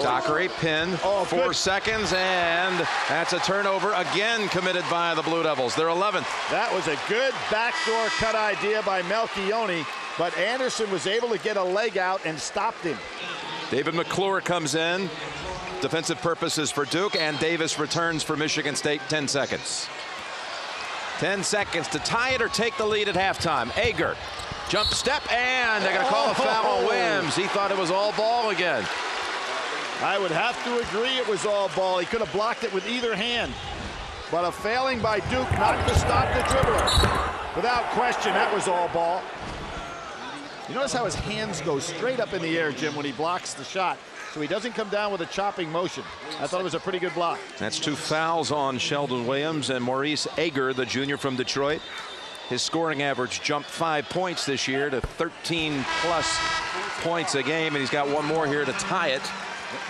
Dockery, pin, 4 seconds, and that's a turnover again committed by the Blue Devils. Their 11th. That was a good backdoor cut idea by Melchioni, but Anderson was able to get a leg out and stopped him. David McClure comes in. Defensive purposes for Duke, and Davis returns for Michigan State. 10 seconds. 10 seconds to tie it or take the lead at halftime. Ager, jump step, and they're going to call a foul on Williams. He thought it was all ball again. I would have to agree it was all ball. He could have blocked it with either hand. But a failing by Duke not to stop the dribbler. Without question, that was all ball. You notice how his hands go straight up in the air, Jim, when he blocks the shot. So he doesn't come down with a chopping motion. I thought it was a pretty good block. That's 2 fouls on Sheldon Williams and Maurice Ager, the junior from Detroit. His scoring average jumped 5 points this year to 13+ points a game, and he's got one more here to tie it.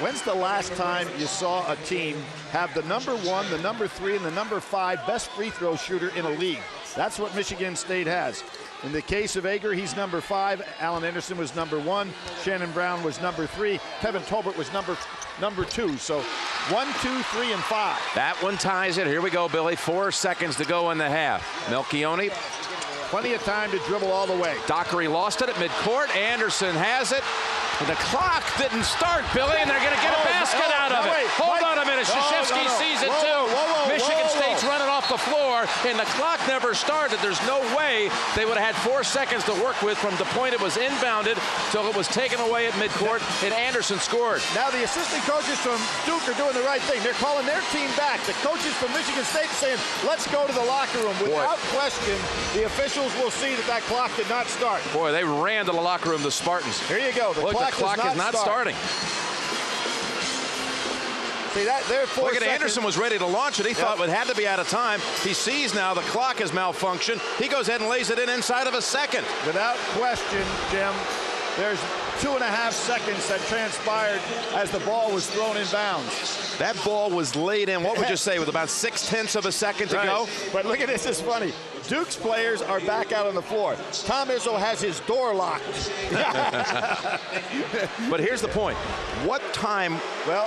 When's the last time you saw a team have the #1, the #3, and the #5 best free throw shooter in a league? That's what Michigan State has. In the case of Ager, he's #5. Alan Anderson was #1. Shannon Brown was #3. Kevin Tolbert was number 2. So 1, 2, 3, and 5. That one ties it. Here we go, Billy. 4 seconds to go in the half. Melchioni. Plenty of time to dribble all the way. Dockery lost it at midcourt. Anderson has it. And the clock didn't start, Billy, and they're going to get a basket out of it. Hold on a minute. Krzyzewski sees it too. Michigan State's running off the floor, and the clock never started. There's no way they would have had 4 seconds to work with from the point it was inbounded till it was taken away at midcourt, and Anderson scored. Now the assistant coaches from Duke are doing the right thing. They're calling their team back. The coaches from Michigan State saying, let's go to the locker room. Without question, the officials will see that that clock did not start. Boy, they ran to the locker room, the Spartans. Here you go. The clock is not starting. See that there? Look at Anderson was ready to launch it. He thought it had to be out of time. He sees now the clock has malfunctioned. He goes ahead and lays it in inside of a second. Without question, Jim, there's 2.5 seconds that transpired as the ball was thrown in bounds. That ball was laid in, what would you say, with about 0.6 of a second to go? But look at this, it's funny. Duke's players are back out on the floor. Tom Izzo has his door locked. But here's the point. What time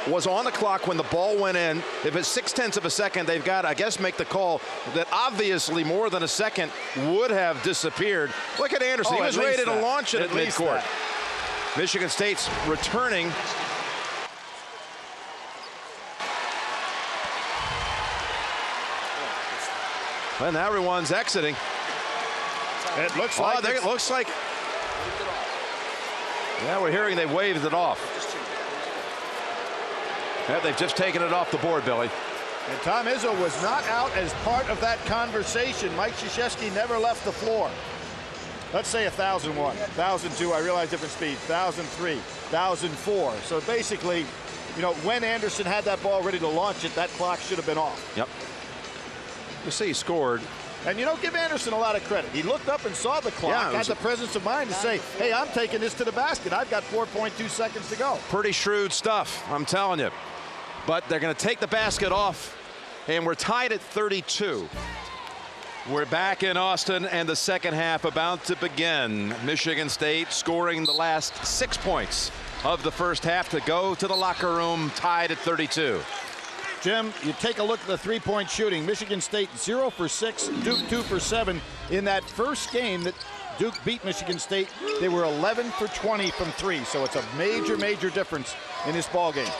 was on the clock when the ball went in? If it's 0.6 of a second, they've got, I guess, make the call that obviously more than a second would have disappeared. Look at Anderson. He was ready to launch it at midcourt. Michigan State's returning. And now everyone's exiting. It looks like it looks like. Yeah, we're hearing they waved it off. Yeah, they've just taken it off the board, Billy. And Tom Izzo was not out as part of that conversation. Mike Krzyzewski never left the floor. Let's say 1,001, 1,002. I realize different speeds. 1,003, 1,004. So basically, you know, when Anderson had that ball ready to launch it, that clock should have been off. Yep. You see he scored. And you don't give Anderson a lot of credit. He looked up and saw the clock, had the presence of mind to say, hey, I'm taking this to the basket. I've got 4.2 seconds to go. Pretty shrewd stuff, I'm telling you. But they're going to take the basket off, and we're tied at 32. We're back in Austin, and the second half about to begin. Michigan State scoring the last 6 points of the first half to go to the locker room, tied at 32. Jim, you take a look at the three-point shooting. Michigan State 0 for 6, Duke 2 for 7. In that first game that Duke beat Michigan State, they were 11 for 20 from 3. So it's a major, major difference in this ball game.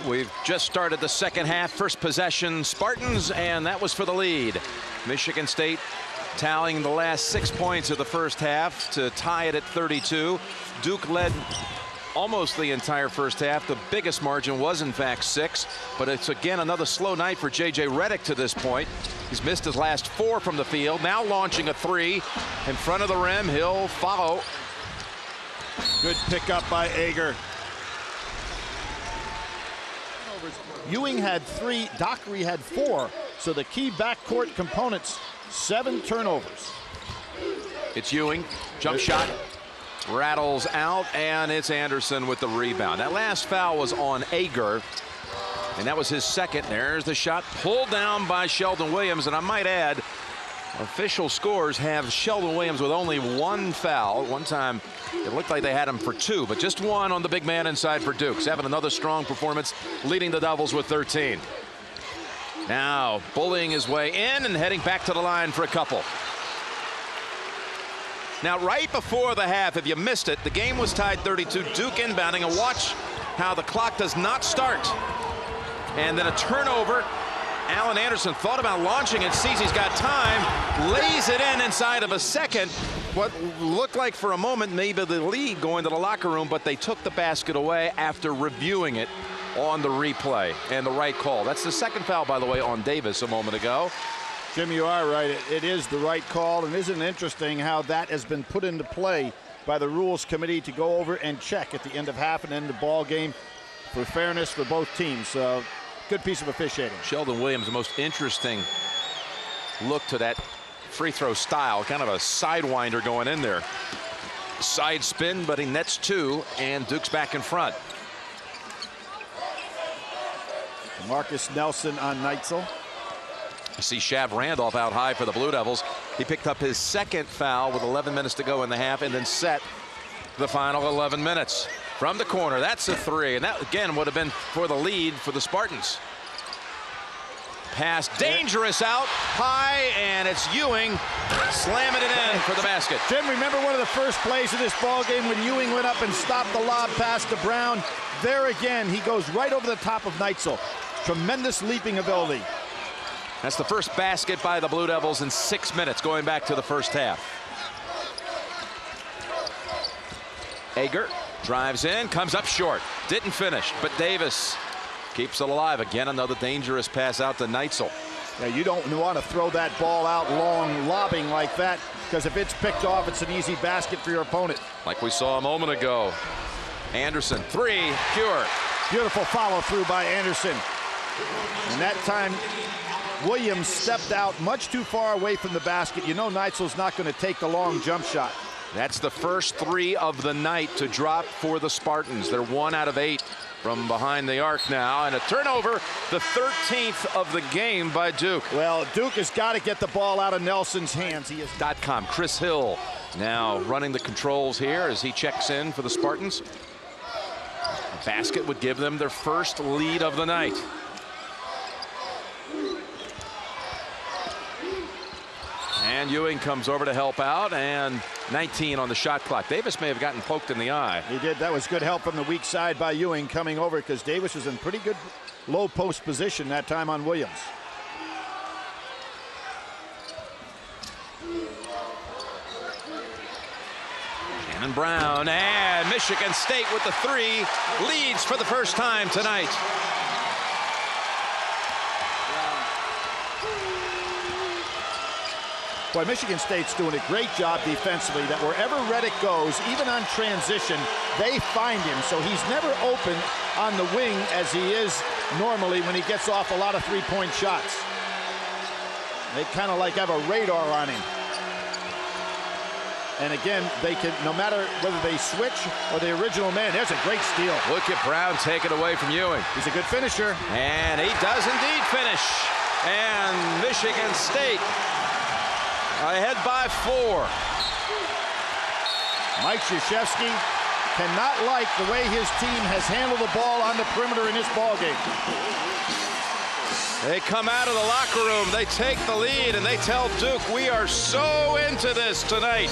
We've just started the second half. First possession, Spartans, and that was for the lead. Michigan State tallying the last 6 points of the first half to tie it at 32. Duke led almost the entire first half. The biggest margin was, in fact, 6. But it's, again, another slow night for J.J. Redick to this point. He's missed his last 4 from the field. Now launching a 3 in front of the rim. He'll follow. Good pickup by Ager. Ewing had 3, Dockery had 4. So the key backcourt components, 7 turnovers. It's Ewing, jump shot, rattles out, and it's Anderson with the rebound. That last foul was on Ager, and that was his second. There's the shot pulled down by Sheldon Williams, and I might add, Official scores have Sheldon Williams with only 1 foul. One time it looked like they had him for 2, but just 1 on the big man inside for Duke. Having another strong performance, leading the Devils with 13. Now bullying his way in and heading back to the line for a couple. Now right before the half, if you missed it, the game was tied 32. Duke inbounding, and watch how the clock does not start. And then a turnover. Alan Anderson thought about launching it, sees he's got time, lays it in inside of a second. What looked like for a moment maybe the lead going to the locker room, but they took the basket away after reviewing it on the replay, and the right call. That's the second foul, by the way, on Davis a moment ago. Jim, you are right. It is the right call, and isn't it interesting how that has been put into play by the Rules Committee to go over and check at the end of half and end of the ball game for fairness for both teams. Good piece of officiating. Sheldon Williams, the most interesting look to that free throw style, kind of a sidewinder going in there. Side spin, but he nets 2, and Duke's back in front. Marcus Nelson on Neitzel. You see Shav Randolph out high for the Blue Devils. He picked up his second foul with 11 minutes to go in the half, and then set the final 11 minutes. From the corner, that's a 3, and that again would have been for the lead for the Spartans. Pass dangerous out high, and it's Ewing slamming it in for the basket. Jim, remember one of the first plays of this ball game when Ewing went up and stopped the lob pass to Brown? There again, he goes right over the top of Neitzel. Tremendous leaping ability. That's the first basket by the Blue Devils in 6 minutes, going back to the first half. Ager drives in, comes up short, didn't finish, but Davis keeps it alive. Again, another dangerous pass out to Neitzel. Yeah, you don't want to throw that ball out long, lobbing like that, because if it's picked off, it's an easy basket for your opponent. Like we saw a moment ago. Anderson, 3, pure. Beautiful follow through by Anderson. And that time, Williams stepped out much too far away from the basket. You know Neitzel's not going to take the long jump shot. That's the first 3 of the night to drop for the Spartans. They're 1 out of 8 from behind the arc now, and a turnover, the 13th of the game by Duke. Well, Duke has got to get the ball out of Nelson's hands. He is. .com, Chris Hill now running the controls here as he checks in for the Spartans. A basket would give them their first lead of the night. And Ewing comes over to help out, and 19 on the shot clock. Davis may have gotten poked in the eye. He did. That was good help from the weak side by Ewing coming over, because Davis was in pretty good low post position that time on Williams. Shannon Brown, and Michigan State with the 3 leads for the first time tonight. Boy, Michigan State's doing a great job defensively, that wherever Reddick goes, even on transition, they find him. So he's never open on the wing as he is normally when he gets off a lot of three-point shots. They kind of like have a radar on him. And again, they can, no matter whether they switch or the original man, there's a great steal. Look at Brown take it away from Ewing. He's a good finisher. And he does indeed finish. And Michigan State ahead by 4. Mike Krzyzewski cannot like the way his team has handled the ball on the perimeter in this ball game. They come out of the locker room, they take the lead, and they tell Duke, we are so into this tonight.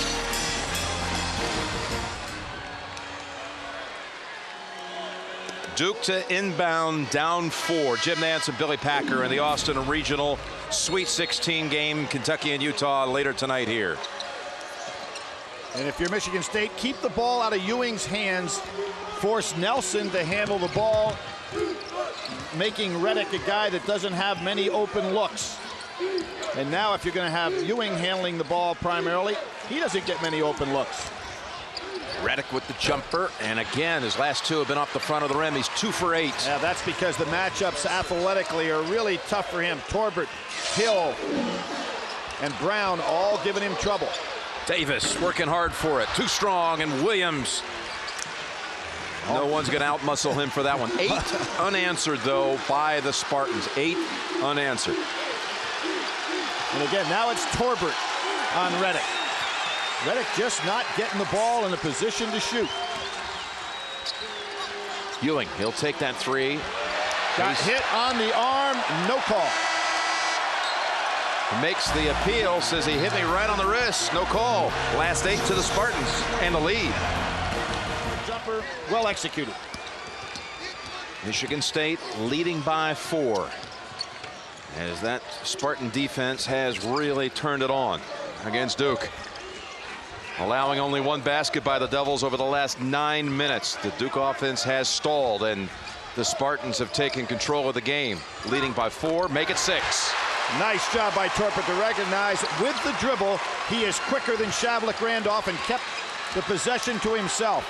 Duke to inbound, down 4. Jim Nance and Billy Packer in the Austin Regional Sweet 16 game, Kentucky and Utah later tonight here. And if you're Michigan State, keep the ball out of Ewing's hands. Force Nelson to handle the ball, making Reddick a guy that doesn't have many open looks. And now if you're going to have Ewing handling the ball primarily, he doesn't get many open looks. Reddick with the jumper, and again, his last 2 have been off the front of the rim. He's 2 for 8. Yeah, that's because the matchups athletically are really tough for him. Torbert, Hill, and Brown all giving him trouble. Davis working hard for it. Too strong, and Williams. No one's going to outmuscle him for that one. 8 unanswered, though, by the Spartans. 8 unanswered. And again, now it's Torbert on Reddick. Reddick just not getting the ball in a position to shoot. Ewing, he'll take that three. Got hit on the arm, no call. Makes the appeal, says he hit me right on the wrist, no call. Last 8 to the Spartans and the lead. Jumper, well executed. Michigan State leading by 4. As that Spartan defense has really turned it on against Duke. Allowing only 1 basket by the Devils over the last 9 minutes. The Duke offense has stalled, and the Spartans have taken control of the game. Leading by 4, make it 6. Nice job by Torbert to recognize with the dribble he is quicker than Shavlik Randolph and kept the possession to himself.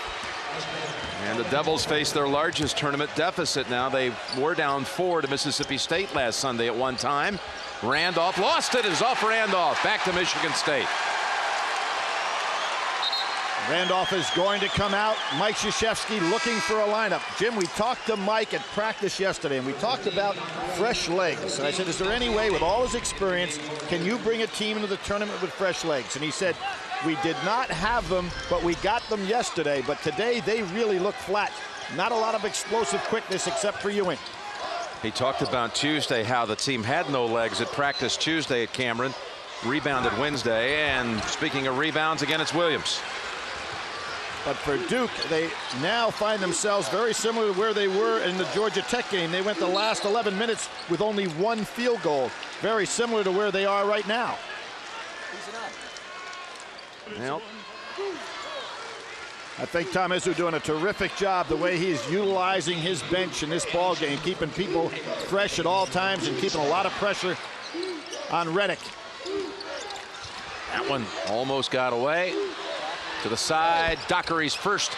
And the Devils face their largest tournament deficit now. They were down 4 to Mississippi State last Sunday at one time. Randolph lost it. It's off Randolph. Back to Michigan State. Randolph is going to come out. Mike Krzyzewski looking for a lineup. Jim, we talked to Mike at practice yesterday, and we talked about fresh legs. And I said, is there any way, with all his experience, can you bring a team into the tournament with fresh legs? And he said, we did not have them, but we got them yesterday. But today, they really look flat. Not a lot of explosive quickness except for Ewing. He talked about Tuesday, how the team had no legs at practice Tuesday at Cameron. Rebounded Wednesday. And speaking of rebounds, again, it's Williams. But for Duke, they now find themselves very similar to where they were in the Georgia Tech game. They went the last 11 minutes with only 1 field goal. Very similar to where they are right now. Well, I think Tom Izzo doing a terrific job the way he's utilizing his bench in this ball game, keeping people fresh at all times and keeping a lot of pressure on Reddick. That one almost got away. To the side, Dockery's first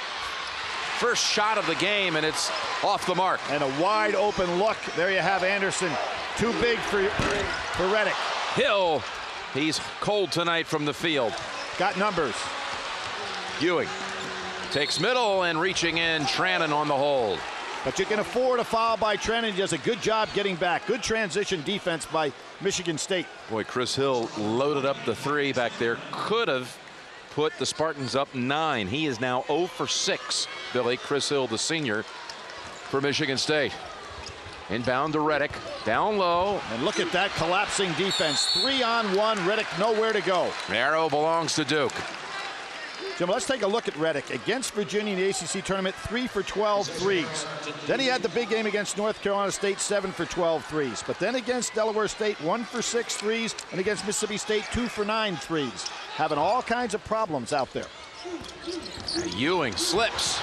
shot of the game, and it's off the mark. And a wide open look. There you have Anderson. Too big for Reddick. Hill, he's cold tonight from the field. Got numbers. Ewing takes middle and reaching in. Trannon on the hold. But you can afford a foul by Trannon. He does a good job getting back. Good transition defense by Michigan State. Boy, Chris Hill loaded up the 3 back there. Could have put the Spartans up 9. He is now 0 for 6. Billy, Chris Hill, the senior for Michigan State. Inbound to Reddick, down low. And look at that collapsing defense. 3-on-1, Reddick nowhere to go. Arrow belongs to Duke. Jim, let's take a look at Reddick. Against Virginia in the ACC tournament, 3 for 12 threes. Then he had the big game against North Carolina State, 7 for 12 threes. But then against Delaware State, 1 for 6 threes. And against Mississippi State, 2 for 9 threes. Having all kinds of problems out there. Ewing slips.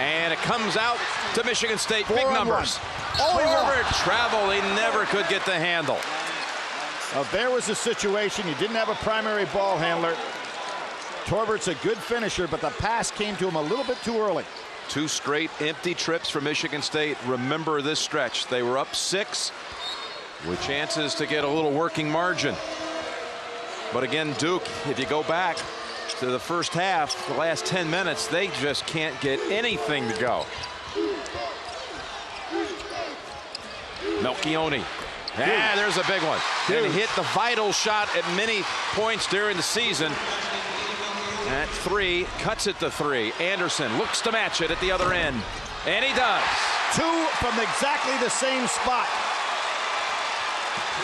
And it comes out to Michigan State. Big numbers. Forward travel, he never could get the handle. There was a situation. You didn't have a primary ball handler. Torbert's a good finisher, but the pass came to him a little bit too early. 2 straight empty trips for Michigan State. Remember this stretch. They were up 6 with chances to get a little working margin. But again, Duke, if you go back to the first half, the last 10 minutes, they just can't get anything to go. Melchione. Yeah, there's a big one. And hit the vital shot at many points during the season. At 3, cuts it to 3. Anderson looks to match it at the other end. And he does. 2 from exactly the same spot.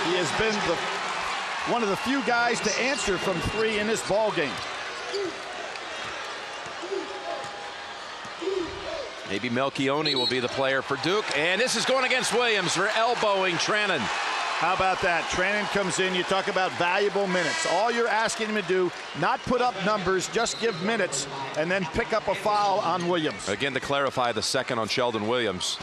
He has been one of the few guys to answer from 3 in this ball game. Maybe Melchione will be the player for Duke. And this is going against Williams for elbowing Trannon. How about that? Trannon comes in. You talk about valuable minutes. All you're asking him to do, not put up numbers, just give minutes, and then pick up a foul on Williams. Again, to clarify, the second on Sheldon Williams.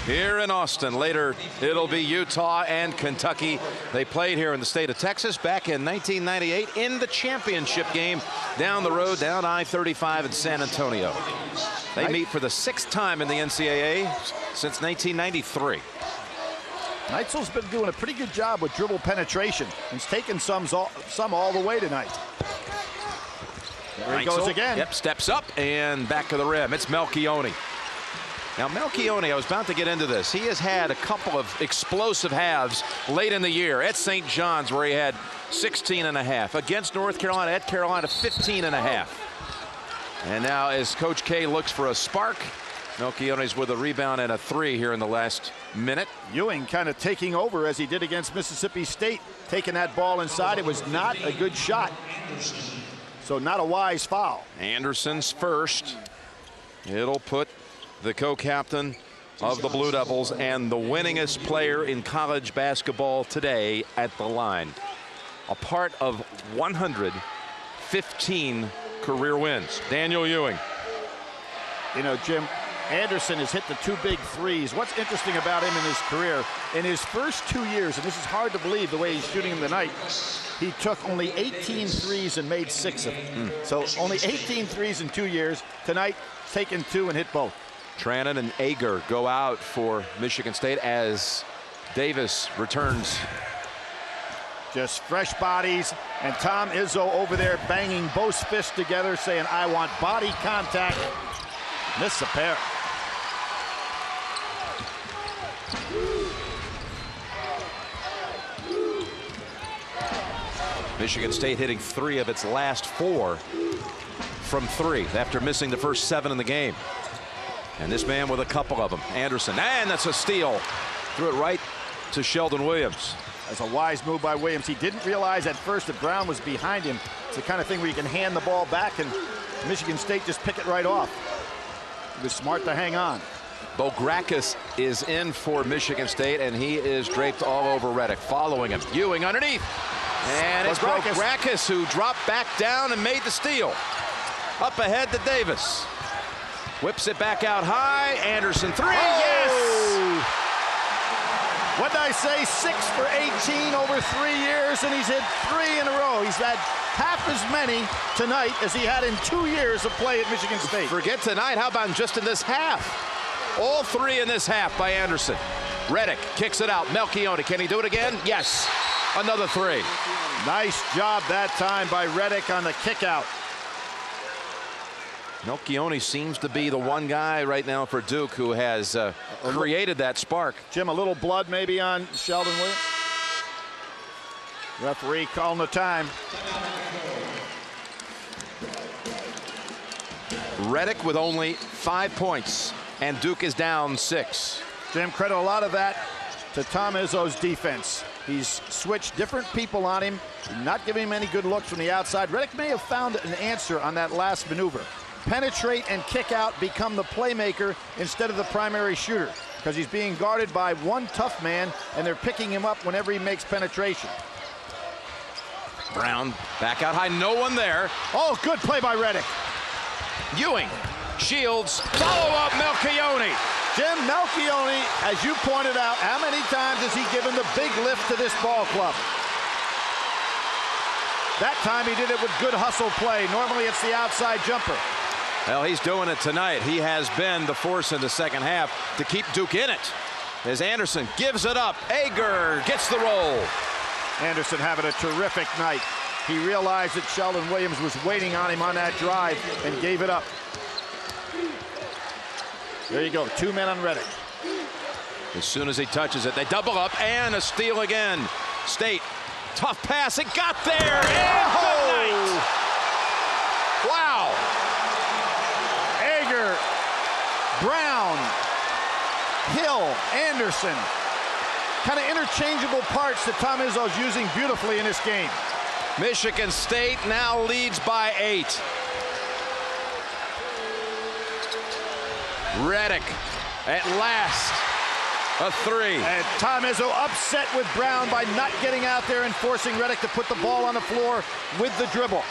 Here in Austin. Later, it'll be Utah and Kentucky. They played here in the state of Texas back in 1998 in the championship game down the road, down I-35 in San Antonio. They meet for the 6th time in the NCAA since 1993. Neitzel's been doing a pretty good job with dribble penetration. He's taken some all the way tonight. There he goes again. Yep, steps up and back to the rim. It's Melchione. Now, Melchione, I was about to get into this. He has had a couple of explosive halves late in the year at St. John's, where he had 16.5. Against North Carolina, at Carolina, 15.5. And now, as Coach K looks for a spark, Melchione's with a rebound and a 3 here in the last minute. Ewing kind of taking over as he did against Mississippi State, taking that ball inside. It was not a good shot, so not a wise foul. Anderson's first. It'll put the co-captain of the Blue Devils and the winningest player in college basketball today at the line. A part of 115 career wins. Daniel Ewing. You know, Jim, Anderson has hit the 2 big threes. What's interesting about him in his career, in his first 2 years, and this is hard to believe the way he's shooting them tonight, he took only 18 threes and made 6 of them. So only 18 threes in 2 years. Tonight, taken 2 and hit both. Trannon and Ager go out for Michigan State as Davis returns. Just fresh bodies, and Tom Izzo over there banging both fists together, saying, I want body contact. Miss a pair. Michigan State hitting 3 of its last 4 from 3 after missing the first 7 in the game. And this man with a couple of them. Anderson, and that's a steal. Threw it right to Sheldon Williams. That's a wise move by Williams. He didn't realize at first that Brown was behind him. It's the kind of thing where you can hand the ball back and Michigan State just pick it right off. He was smart to hang on. Bograkis is in for Michigan State, and he is draped all over Reddick. Following him, Ewing underneath. And it's Bograkis who dropped back down and made the steal. Up ahead to Davis. Whips it back out high. Anderson 3. Yes! What did I say? 6 for 18 over 3 years, and he's hit 3 in a row. He's had half as many tonight as he had in 2 years of play at Michigan State. Forget tonight. How about just in this half? All 3 in this half by Anderson. Reddick kicks it out. Melchione, can he do it again? Yes. Another 3. Nice job that time by Reddick on the kick out. Melchione seems to be the one guy right now for Duke who has created that spark. Jim, a little blood maybe on Sheldon Williams. Referee calling the time. Reddick with only 5 points, and Duke is down 6. Jim, credit a lot of that to Tom Izzo's defense. He's switched different people on him, not giving him any good looks from the outside. Reddick may have found an answer on that last maneuver. Penetrate and kick out, become the playmaker instead of the primary shooter, because he's being guarded by one tough man, and they're picking him up whenever he makes penetration. Brown back out high, no one there. Oh, good play by Reddick. Ewing, Shields, follow up Melchione. Jim, Melchione, as you pointed out, how many times has he given the big lift to this ball club? That time he did it with good hustle play. Normally it's the outside jumper. Well, he's doing it tonight. He has been the force in the second half to keep Duke in it. As Anderson gives it up, Ager gets the roll. Anderson having a terrific night. He realized that Sheldon Williams was waiting on him on that drive and gave it up. There you go, 2 men on Reddick. As soon as he touches it, they double up, and a steal again. State, tough pass, it got there, and good night. Wow. Ager, Brown, Hill, Anderson. Kind of interchangeable parts that Tom Izzo's using beautifully in this game. Michigan State now leads by 8. Reddick at last, a 3. And Tom Izzo upset with Brown by not getting out there and forcing Reddick to put the ball on the floor with the dribble.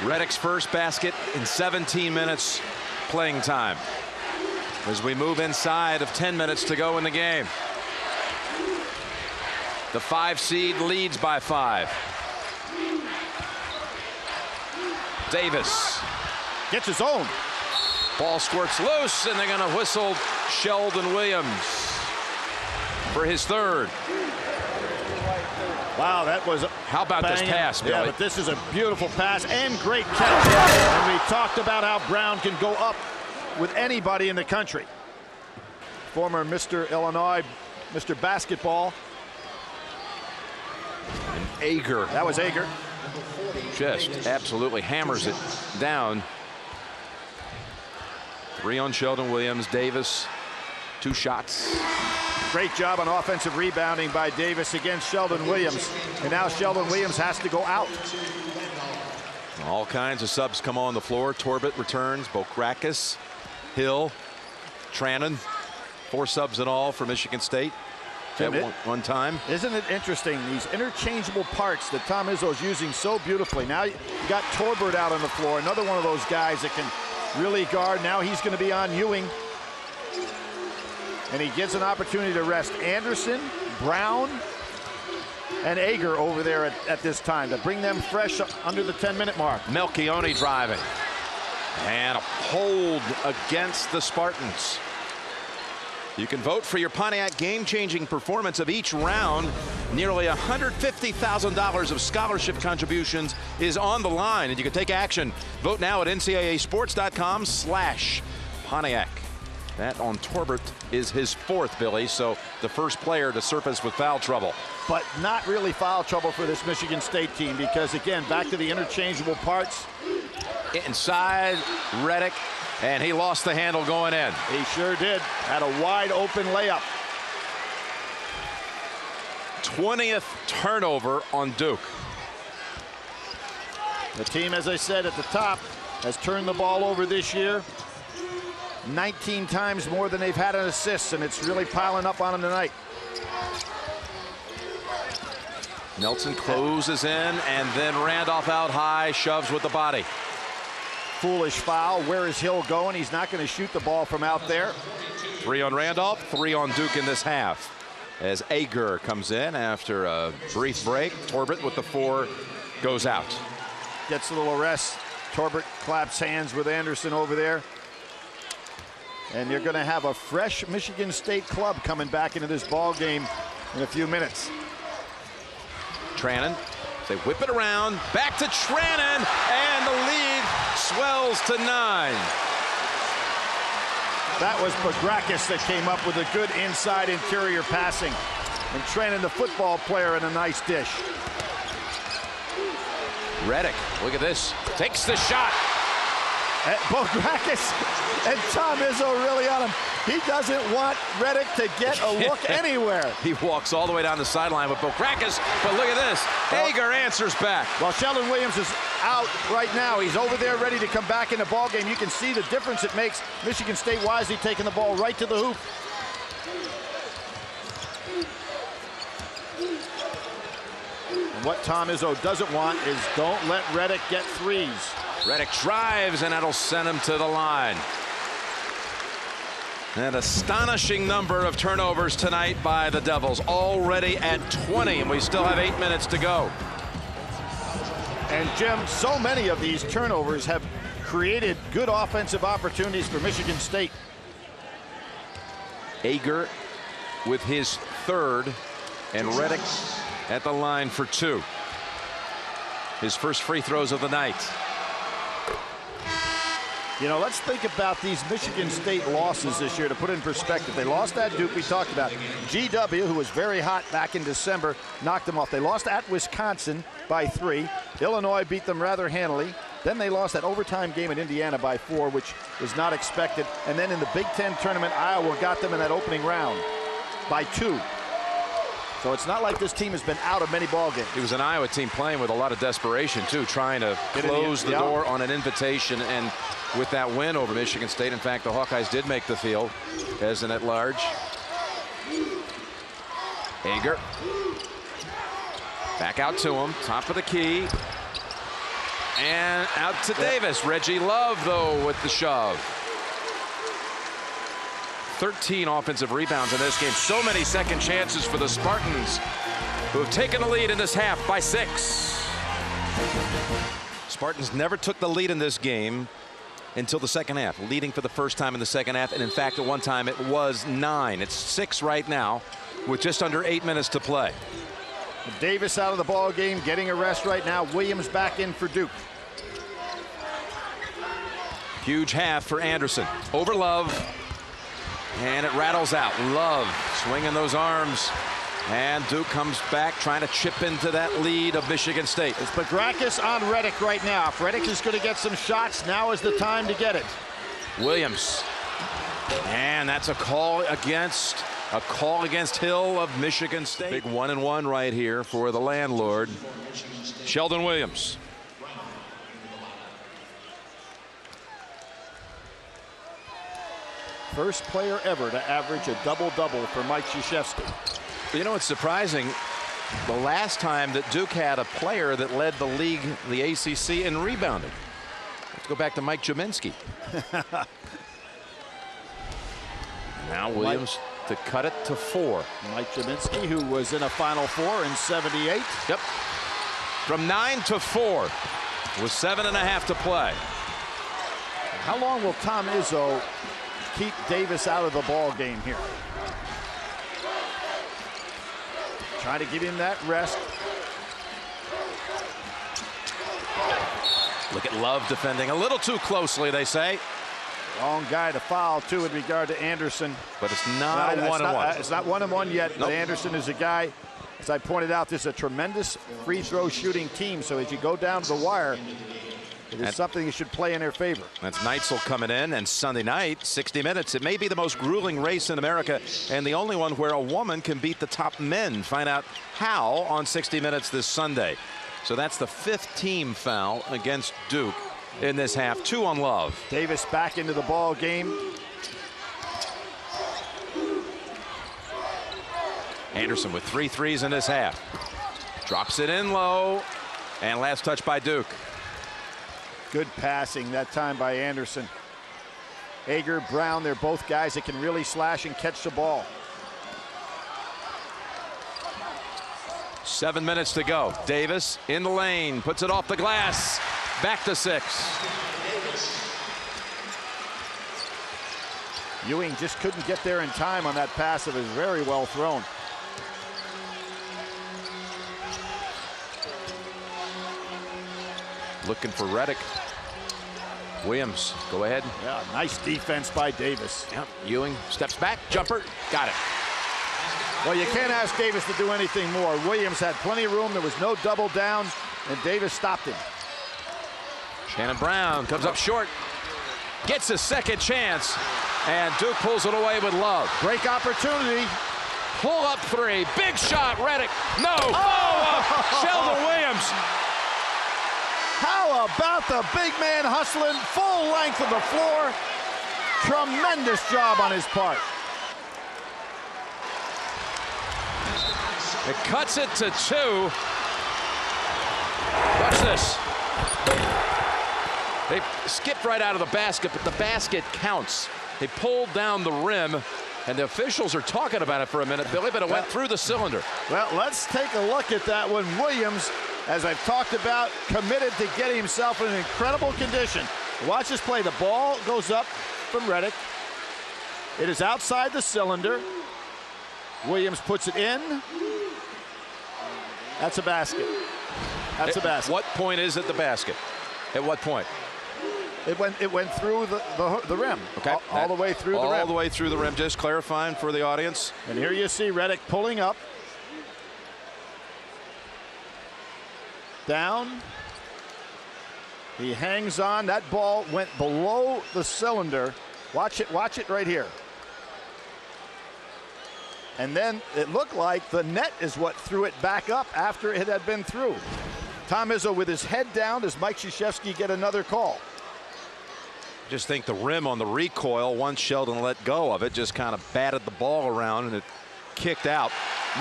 Reddick's first basket in 17 minutes playing time. As we move inside of 10 minutes to go in the game. The 5 seed leads by 5. Davis gets his own. Ball squirts loose, and they're going to whistle Sheldon Williams for his 3rd. Wow, that was how about this pass, Billy? Yeah, but this is a beautiful pass and great catch. And we talked about how Brown can go up with anybody in the country. former Mr. Illinois, Mr. Basketball. And Ager. That was Ager. Just absolutely hammers it down. 3 on Sheldon Williams. Davis, 2 shots. Great job on offensive rebounding by Davis against Sheldon Williams. And now Sheldon Williams has to go out. All kinds of subs come on the floor. Torbett returns. Bokrakis, Hill, Trannon. 4 subs in all for Michigan State at one time. Isn't it interesting, these interchangeable parts that Tom Izzo is using so beautifully. Now you got Torbert out on the floor, another one of those guys that can really guard. Now he's going to be on Ewing. And he gets an opportunity to rest Anderson, Brown, and Ager over there at this time to bring them fresh under the 10-minute mark. Melchione driving. And a hold against the Spartans. You can vote for your Pontiac game-changing performance of each round. Nearly $150,000 of scholarship contributions is on the line, and you can take action. Vote now at ncaasports.com/Pontiac. That on Torbert is his 4th, Billy, so the first player to surface with foul trouble. But not really foul trouble for this Michigan State team because, again, back to the interchangeable parts. Inside, Reddick, and he lost the handle going in. He sure did. Had a wide open layup. 20th turnover on Duke. The team, as I said at the top, has turned the ball over this year 19 times more than they've had an assist, and it's really piling up on them tonight. Nelson closes in, and then Randolph out high, shoves with the body. Foolish foul. Where is Hill going? He's not going to shoot the ball from out there. 3 on Randolph, 3 on Duke in this half. As Ager comes in after a brief break, Torbett with the 4 goes out. Gets a little rest. Torbett claps hands with Anderson over there. And you're going to have a fresh Michigan State club coming back into this ball game in a few minutes. Trannon, they whip it around, back to Trannon, and the lead swells to 9. That was Bokrakis that came up with a good inside interior passing. And Trannon, the football player, in a nice dish. Reddick, look at this, takes the shot. Bokrakis and Tom Izzo really on him. He doesn't want Reddick to get a look anywhere. He walks all the way down the sideline with Bokrakis, but look at this. Ager answers back. Well, Sheldon Williams is out right now. He's over there ready to come back in the ball game. You can see the difference it makes. Michigan State wisely taking the ball right to the hoop. And what Tom Izzo doesn't want is don't let Reddick get threes. Reddick drives, and that'll send him to the line. An astonishing number of turnovers tonight by the Devils, already at 20, and we still have 8 minutes to go. And Jim, so many of these turnovers have created good offensive opportunities for Michigan State. Ager with his 3rd, and Reddick at the line for 2. His first free throws of the night. You know, let's think about these Michigan State losses this year to put in perspective. They lost at Duke, we talked about. GW, who was very hot back in December, knocked them off. They lost at Wisconsin by 3. Illinois beat them rather handily. Then they lost that overtime game at Indiana by 4, which was not expected. And then in the Big Ten tournament, Iowa got them in that opening round by 2. So it's not like this team has been out of many ball games. It was an Iowa team playing with a lot of desperation, too, trying to close the door on an invitation. And with that win over Michigan State, in fact, the Hawkeyes did make the field as an at-large. Ager. Back out to him, top of the key. And out to Davis. Reggie Love, though, with the shove. 13 offensive rebounds in this game. So many second chances for the Spartans, who have taken the lead in this half by 6. Spartans never took the lead in this game until the second half, leading for the first time in the second half. And in fact, at one time it was 9. It's 6 right now with just under 8 minutes to play. Davis out of the ball game, getting a rest right now. Williams back in for Duke. Huge half for Anderson. Over Love. And it rattles out. Love swinging those arms. And Duke comes back trying to chip into that lead of Michigan State. It's Bagrakis on Reddick right now. If Reddick is going to get some shots, now is the time to get it. Williams. And that's a call against Hill of Michigan State. Big 1-1 right here for the landlord, Sheldon Williams. First player ever to average a double-double for Mike Krzyzewski. You know, it's surprising. The last time that Duke had a player that led the league, the ACC, in rebounding. Let's go back to Mike Jaminski. Now Williams to cut it to 4. Mike Jaminski, who was in a Final Four in '78. Yep. From 9 to 4 with 7.5 to play. How long will Tom Izzo keep Davis out of the ball game here? Trying to give him that rest. Look at Love defending a little too closely, they say. Wrong guy to foul, too, in regard to Anderson. But it's not a 1-1. It's not 1-1 yet, Nope. but Anderson is a guy, as I pointed out, this is a tremendous free throw shooting team. So as you go down to the wire, it is something that should play in their favor. That's Neitzel coming in, and Sunday night, 60 minutes. It may be the most grueling race in America and the only one where a woman can beat the top men. Find out how on 60 Minutes this Sunday. So that's the 5th team foul against Duke in this half. 2 on Love. Davis back into the ball game. Anderson with 3 threes in this half. Drops it in low, and last touch by Duke. Good passing that time by Anderson. Ager, Brown, they're both guys that can really slash and catch the ball. 7 minutes to go. Davis in the lane, puts it off the glass. Back to 6. Ewing just couldn't get there in time on that pass. It was very well thrown. Looking for Reddick. Williams, go ahead. Yeah, nice defense by Davis. Yep. Ewing steps back, jumper, got it. Well, you can't ask Davis to do anything more. Williams had plenty of room. There was no double down, and Davis stopped him. Shannon Brown comes up short, gets his second chance, and Duke pulls it away with Love. Break opportunity. Pull up 3, big shot, Reddick. No, follow-up, Sheldon Williams. How about the big man hustling full length of the floor? Tremendous job on his part. It cuts it to 2. Watch this. They skipped right out of the basket, but the basket counts. They pulled down the rim, and the officials are talking about it for a minute, Billy, but it went through the cylinder. Well, let's take a look at that one. Williams, as I've talked about, committed to getting himself in an incredible condition. Watch this play. The ball goes up from Reddick. It is outside the cylinder. Williams puts it in. That's a basket. That's a basket. At what point is it the basket? At what point? It went through the rim. Okay. All the way through the rim. All the way through the rim. Just clarifying for the audience. And here you see Reddick pulling up. Down. He hangs on. That ball went below the cylinder. Watch it right here. And then it looked like the net is what threw it back up after it had been through. Tom Izzo with his head down. Does Mike Krzyzewski get another call? Just think the rim on the recoil, once Sheldon let go of it, just kind of batted the ball around and it kicked out.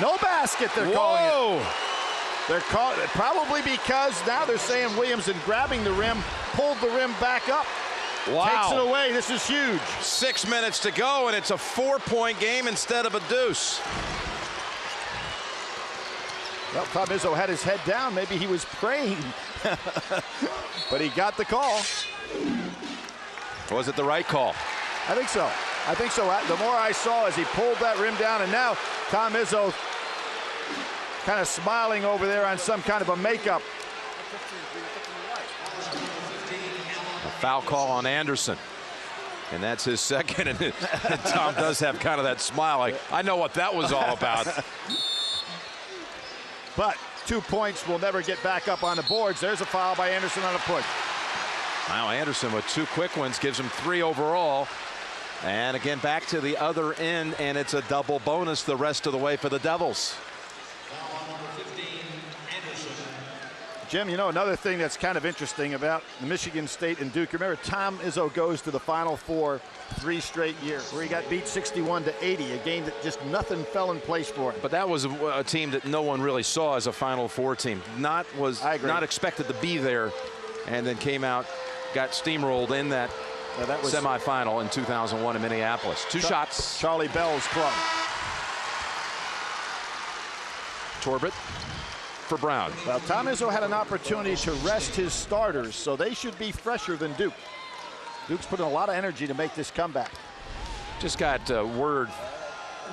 No basket, they're calling it. They're calling it probably because now they're saying Williams, in grabbing the rim, pulled the rim back up. Wow. Takes it away. This is huge. 6 minutes to go, and it's a 4-point game instead of a deuce. Well, Tom Izzo had his head down. Maybe he was praying. But he got the call. Was it the right call? I think so. I think so. The more I saw as he pulled that rim down, and now Tom Izzo kind of smiling over there on some kind of a makeup. A foul call on Anderson. And that's his second. And Tom does have kind of that smile like, I know what that was all about. But 2 points will never get back up on the boards. There's a foul by Anderson on a push. Now Anderson with 2 quick ones gives him 3 overall. And again, back to the other end, and it's a double bonus the rest of the way for the Devils. Jim, you know, another thing that's kind of interesting about Michigan State and Duke, remember Tom Izzo goes to the Final Four 3 straight years, where he got beat 61-80, a game that just nothing fell in place for him. But that was a team that no one really saw as a Final Four team. Not expected to be there, and then came out, got steamrolled in that semifinal in 2001 in Minneapolis. 2 shots. Charlie Bell's club. Torbett for Brown. Well, Tom Izzo had an opportunity to rest his starters, so they should be fresher than Duke. Duke's putting a lot of energy to make this comeback. Just got word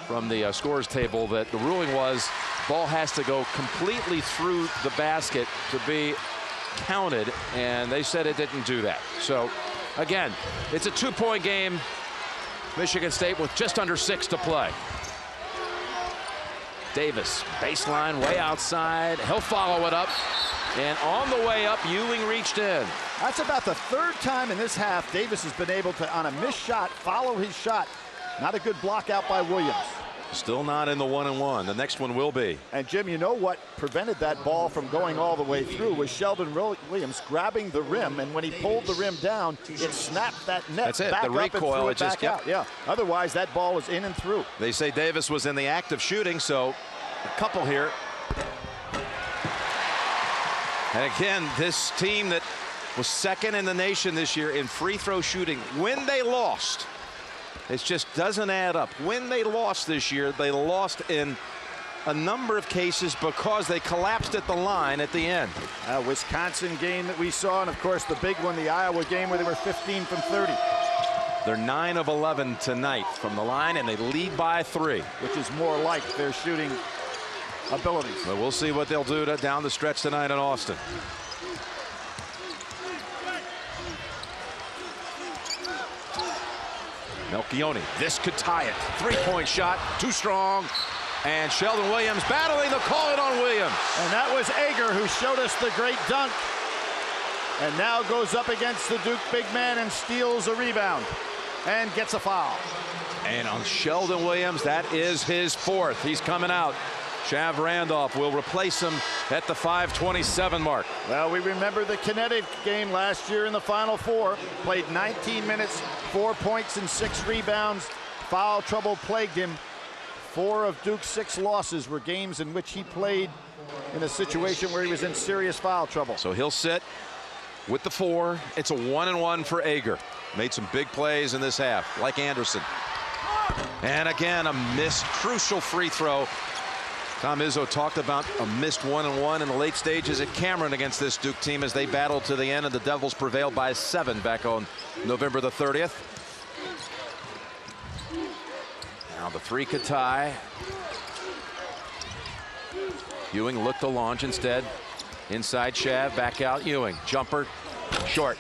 from the scores table that the ruling was ball has to go completely through the basket to be counted, and they said it didn't do that. So again, it's a 2-point game. Michigan State with just under 6 to play. Davis, baseline, way outside. He'll follow it up. And on the way up, Ewing reached in. That's about the 3rd time in this half Davis has been able to, on a missed shot, follow his shot. Not a good block out by Williams. Still not in the 1-and-1. The next one will be. And Jim, you know what prevented that ball from going all the way through was Sheldon Williams grabbing the rim, and when he pulled the rim down, it snapped that net. That's it. Back the recoil, it just kept. Yeah. Otherwise, that ball was in and through. They say Davis was in the act of shooting, so a couple here. And again, this team that was 2nd in the nation this year in free throw shooting, when they lost, it just doesn't add up. When they lost this year, they lost in a number of cases because they collapsed at the line at the end. Wisconsin game that we saw, and of course the big one, the Iowa game where they were 15 from 30. They're 9 of 11 tonight from the line, and they lead by 3. Which is more like their shooting abilities. But we'll see what they'll do down the stretch tonight in Austin. Melchione, this could tie it. 3-point shot, too strong. And Sheldon Williams battling the call it on Williams. And that was Ager who showed us the great dunk. And now goes up against the Duke big man and steals a rebound and gets a foul. And on Sheldon Williams, that is his 4th. He's coming out. Shav Randolph will replace him at the 5:27 mark. Well, we remember the Kinetic game last year in the Final Four. Played 19 minutes, 4 points and 6 rebounds. Foul trouble plagued him. 4 of Duke's 6 losses were games in which he played in a situation where he was in serious foul trouble. So he'll sit with the 4. It's a 1-and-1 for Ager. Made some big plays in this half, like Anderson. And again, a missed crucial free throw. Tom Izzo talked about a missed 1-and-1 in the late stages at Cameron against this Duke team as they battled to the end, and the Devils prevailed by 7 back on November the 30th. Now the 3 could tie. Ewing looked to launch instead. Inside Shav, back out Ewing. Jumper, short.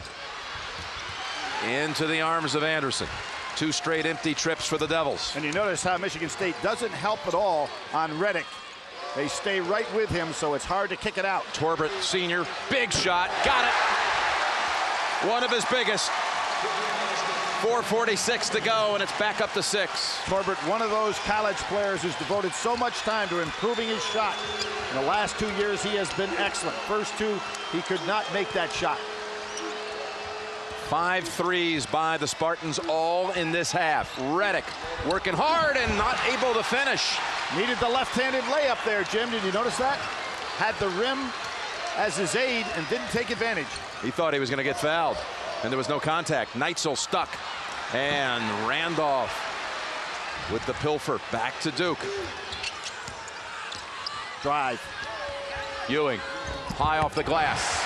Into the arms of Anderson. 2 straight empty trips for the Devils. And you notice how Michigan State doesn't help at all on Redick. They stay right with him, so it's hard to kick it out. Torbett, senior, big shot, got it. One of his biggest. 4:46 to go, and it's back up to 6. Torbett, one of those college players who's devoted so much time to improving his shot. In the last 2 years, he has been excellent. First 2, he could not make that shot. 5 threes by the Spartans, all in this half. Redick working hard and not able to finish. Needed the left-handed layup there, Jim. Did you notice that? Had the rim as his aid and didn't take advantage. He thought he was going to get fouled, and there was no contact. Neitzel stuck, and Randolph with the pilfer. Back to Duke. Drive. Ewing, high off the glass.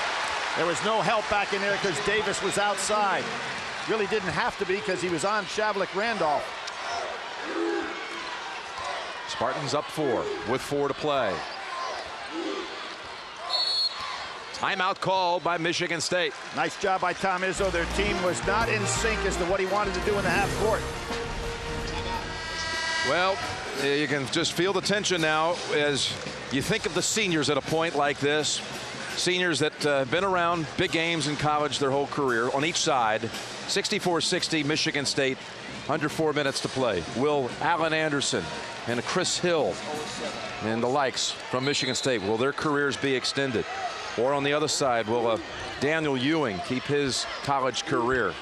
There was no help back in there because Davis was outside. Really didn't have to be because he was on Shavlik Randolph. Spartans up 4 with 4 to play. Timeout called by Michigan State. Nice job by Tom Izzo. Their team was not in sync as to what he wanted to do in the half court. Well, you can just feel the tension now as you think of the seniors at a point like this. Seniors that have been around big games in college their whole career on each side. 64-60 Michigan State, under 4 minutes to play. Will Allen Anderson and Chris Hill and the likes from Michigan State, will their careers be extended? Or on the other side, will Daniel Ewing keep his college career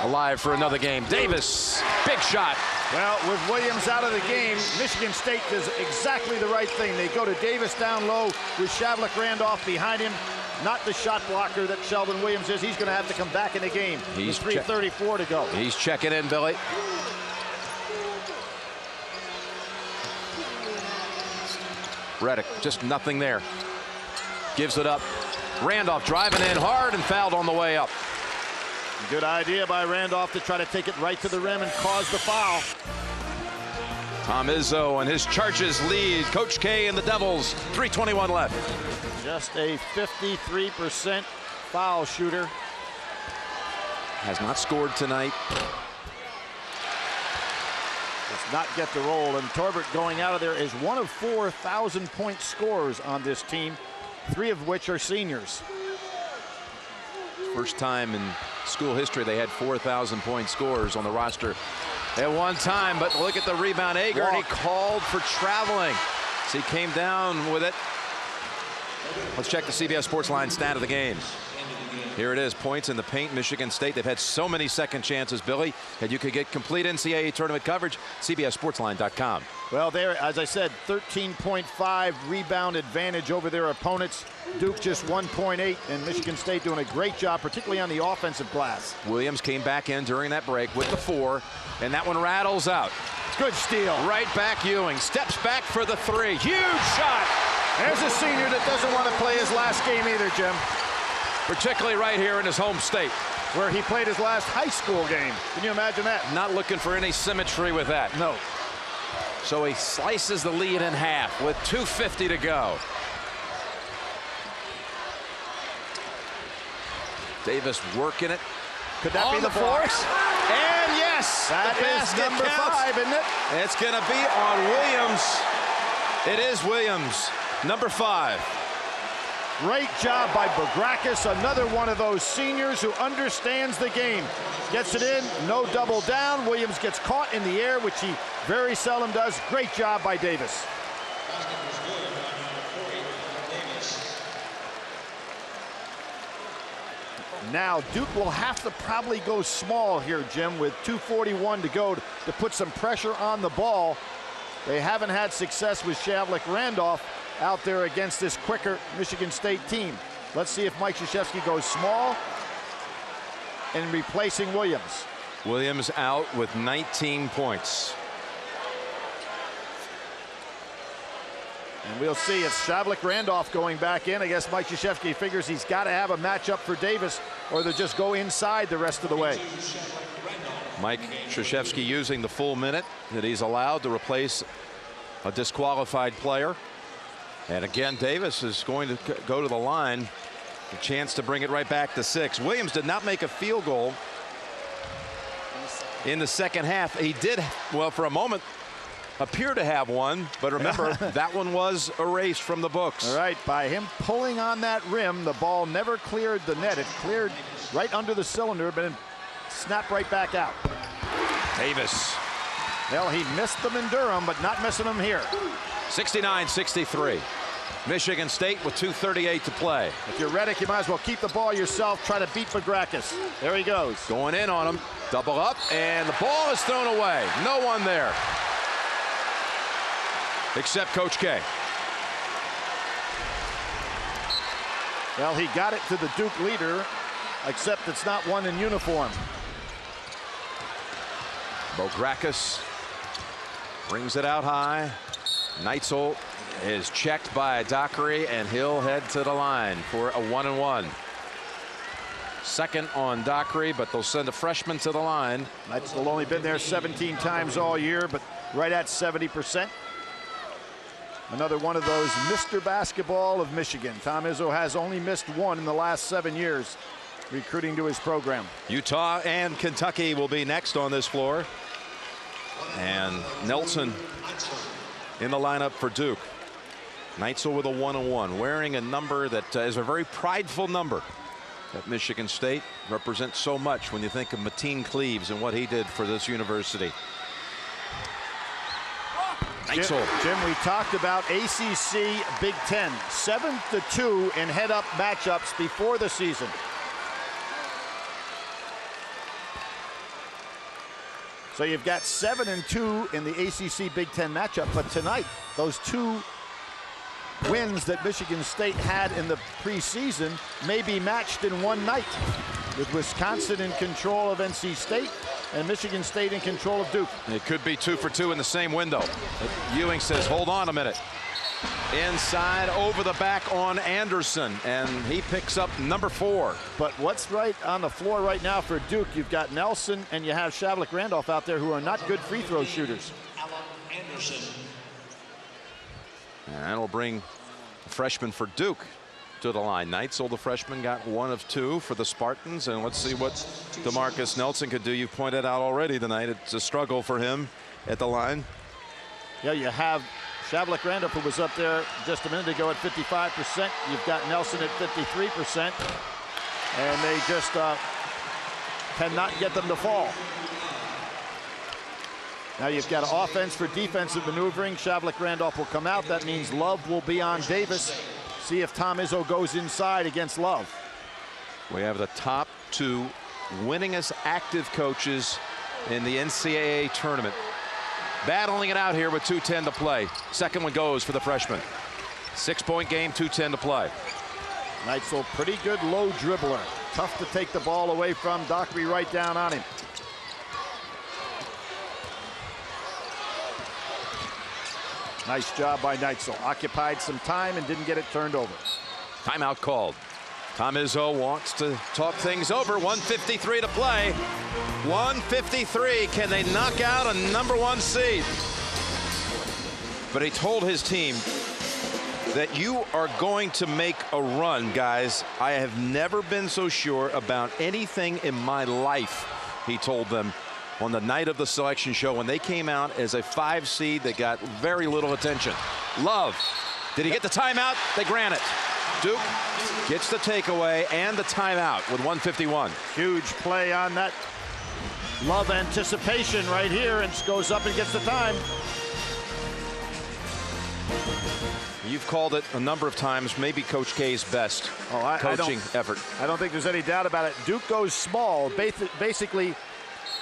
alive for another game? Davis, big shot. Well, with Williams out of the game, Michigan State does exactly the right thing. They go to Davis down low with Shavlik Randolph behind him. Not the shot blocker that Sheldon Williams is. He's going to have to come back in the game. He's 3:34 to go. He's checking in, Billy. Reddick, just nothing there. Gives it up. Randolph driving in hard and fouled on the way up. Good idea by Randolph to try to take it right to the rim and cause the foul. Tom Izzo and his Charges lead. Coach K and the Devils, 3:21 left. Just a 53% foul shooter. Has not scored tonight. Does not get the roll, and Torbert going out of there is one of 4 1,000-point scorers on this team, 3 of which are seniors. First time in school history they had 4,000-point scorers on the roster at one time. But look at the rebound. Ager, and he called for traveling. So he came down with it. Let's check the CBS Sports Line stat of the game. Here it is, points in the paint, Michigan State. They've had so many second chances, Billy, that you could get complete NCAA tournament coverage, CBSSportsLine.com. Well, there, as I said, 13.5 rebound advantage over their opponents. Duke just 1.8, and Michigan State doing a great job, particularly on the offensive glass. Williams came back in during that break with the 4, and that one rattles out. Good steal. Right back Ewing, steps back for the 3. Huge shot. There's a senior that doesn't want to play his last game either, Jim. Particularly right here in his home state, where he played his last high school game. Can you imagine that? Not looking for any symmetry with that. No. So he slices the lead in half with 2:50 to go. Davis working it. Could that be the force? And yes, that is number 5, isn't it? It's going to be on Williams. It is Williams, number 5. Great job by Bagrakis, another one of those seniors who understands the game. Gets it in, no double down. Williams gets caught in the air, which he very seldom does. Great job by Davis. Now, Duke will have to probably go small here, Jim, with 2:41 to go to put some pressure on the ball. They haven't had success with Shavlik Randolph out there against this quicker Michigan State team. Let's see if Mike Krzyzewski goes small and replacing Williams. Williams out with 19 points. And we'll see. It's Shavlik Randolph going back in. I guess Mike Krzyzewski figures he's got to have a matchup for Davis, or they'll just go inside the rest of the way. Mike Krzyzewski using the full minute that he's allowed to replace a disqualified player. And again, Davis is going to go to the line. A chance to bring it right back to 6. Williams did not make a field goal in the second half. He did, well, for a moment, appear to have one. But remember, that one was erased from the books. All right, by him pulling on that rim, the ball never cleared the net. It cleared right under the cylinder, but it snapped right back out. Davis. Well, he missed them in Durham, but not missing them here. 69-63. Michigan State with 2:38 to play. If you're Reddick, you might as well keep the ball yourself. Try to beat Bagrakis. There he goes. Going in on him. Double up, and the ball is thrown away. No one there. Except Coach K. Well, he got it to the Duke leader, except it's not one in uniform. Bagrakis brings it out high. Neitzel is checked by Dockery, and he'll head to the line for a 1-and-1. Second on Dockery, but they'll send a freshman to the line. Neitzel only been there 17 times all year, but right at 70%. Another one of those Mr. Basketball of Michigan. Tom Izzo has only missed one in the last 7 years recruiting to his program. Utah and Kentucky will be next on this floor. And Nelson in the lineup for Duke. Neitzel with a 1-1, wearing a number that is a very prideful number at Michigan State. Represents so much when you think of Mateen Cleaves and what he did for this university. Jim, we talked about ACC Big Ten, 7-2 in head-up matchups before the season. So you've got 7-2 in the ACC Big Ten matchup, but tonight, those 2 wins that Michigan State had in the preseason may be matched in one night, with Wisconsin in control of NC State and Michigan State in control of Duke. It could be 2 for 2 in the same window. Ewing says, hold on a minute. Inside, over the back on Anderson, and he picks up number 4. But what's right on the floor right now for Duke? You've got Nelson and you have Shavlik Randolph out there who are not good free throw shooters. And that'll bring a freshman for Duke to the line. Neitzel, the freshman, got 1 of 2 for the Spartans, and let's see what DeMarcus Nelson could do. You've pointed out already tonight it's a struggle for him at the line. Yeah, you have Shavlik Randolph, who was up there just a minute ago at 55%. You've got Nelson at 53%, and they just cannot get them to fall. Now you've got offense for defensive maneuvering. Shavlik Randolph will come out. That means Love will be on Davis. See if Tom Izzo goes inside against Love. We have the top 2 winningest active coaches in the NCAA tournament. Battling it out here with 2:10 to play. Second one goes for the freshman. 6-point game, 2:10 to play. Neitzel, pretty good low dribbler. Tough to take the ball away from. Dockery right down on him. Nice job by Neitzel. Occupied some time and didn't get it turned over. Timeout called. Tom Izzo wants to talk things over. 1:53 to play. 1:53. Can they knock out a #1 seed? But he told his team that you are going to make a run, guys. I have never been so sure about anything in my life, he told them on the night of the selection show when they came out as a 5 seed. They got very little attention. Love, did he get the timeout? They grant it. Duke gets the takeaway and the timeout with 1:51. Huge play on that Love anticipation right here, and goes up and gets the time. You've called it a number of times, maybe Coach K's best coaching effort. I don't think there's any doubt about it. Duke goes small. Basically,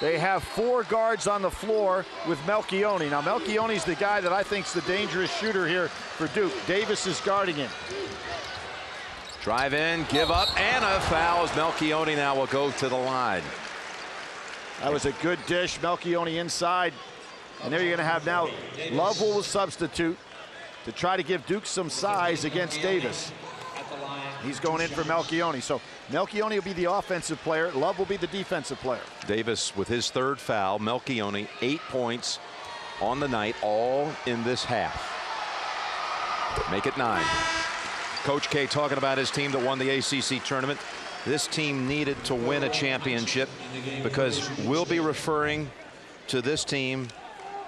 they have 4 guards on the floor with Melchioni. Now, Melchioni's the guy that I think is the dangerous shooter here for Duke. Davis is guarding him. Drive in, give up, and a foul as Melchioni now will go to the line. That was a good dish. Melchioni inside. And there you're going to have now Love will substitute to try to give Duke some size against Davis. He's going in for Melchioni. So Melchioni will be the offensive player. Love will be the defensive player. Davis with his 3rd foul. Melchioni 8 points on the night, all in this half. Make it 9. Coach K talking about his team that won the ACC tournament. This team needed to win a championship because we'll be referring to this team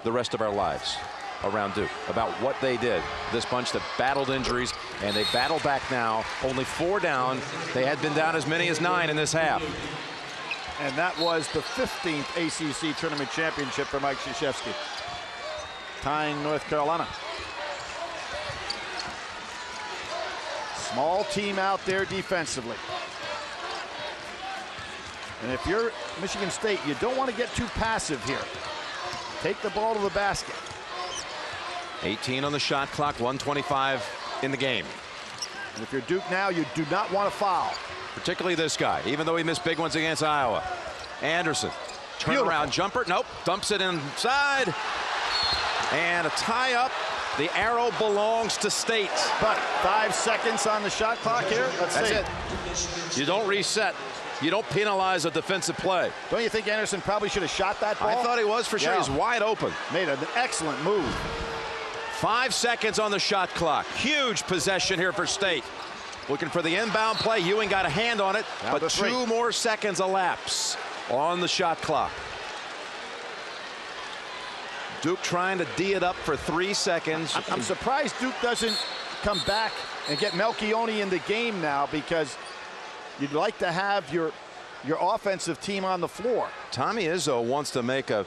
the rest of our lives around Duke, about what they did. This bunch that battled injuries, and they battle back now. Only 4 down. They had been down as many as 9 in this half. And that was the 15th ACC tournament championship for Mike Krzyzewski, tying North Carolina. Small team out there defensively. And if you're Michigan State, you don't want to get too passive here. Take the ball to the basket. 18 on the shot clock, 1:25 in the game. And if you're Duke now, you do not want to foul. Particularly this guy, even though he missed big ones against Iowa. Anderson, turnaround jumper, nope, dumps it inside. And a tie up. The arrow belongs to State. But 5 seconds on the shot clock here. That's it. You don't reset. You don't penalize a defensive play. Don't you think Anderson probably should have shot that ball? I thought he was for sure. Yeah. He's wide open. Made an excellent move. 5 seconds on the shot clock. Huge possession here for State. Looking for the inbound play. Ewing got a hand on it, but 2 more seconds elapse on the shot clock. Duke trying to D it up for 3 seconds. I'm surprised Duke doesn't come back and get Melchione in the game now, because you'd like to have your offensive team on the floor. Tommy Izzo wants to make a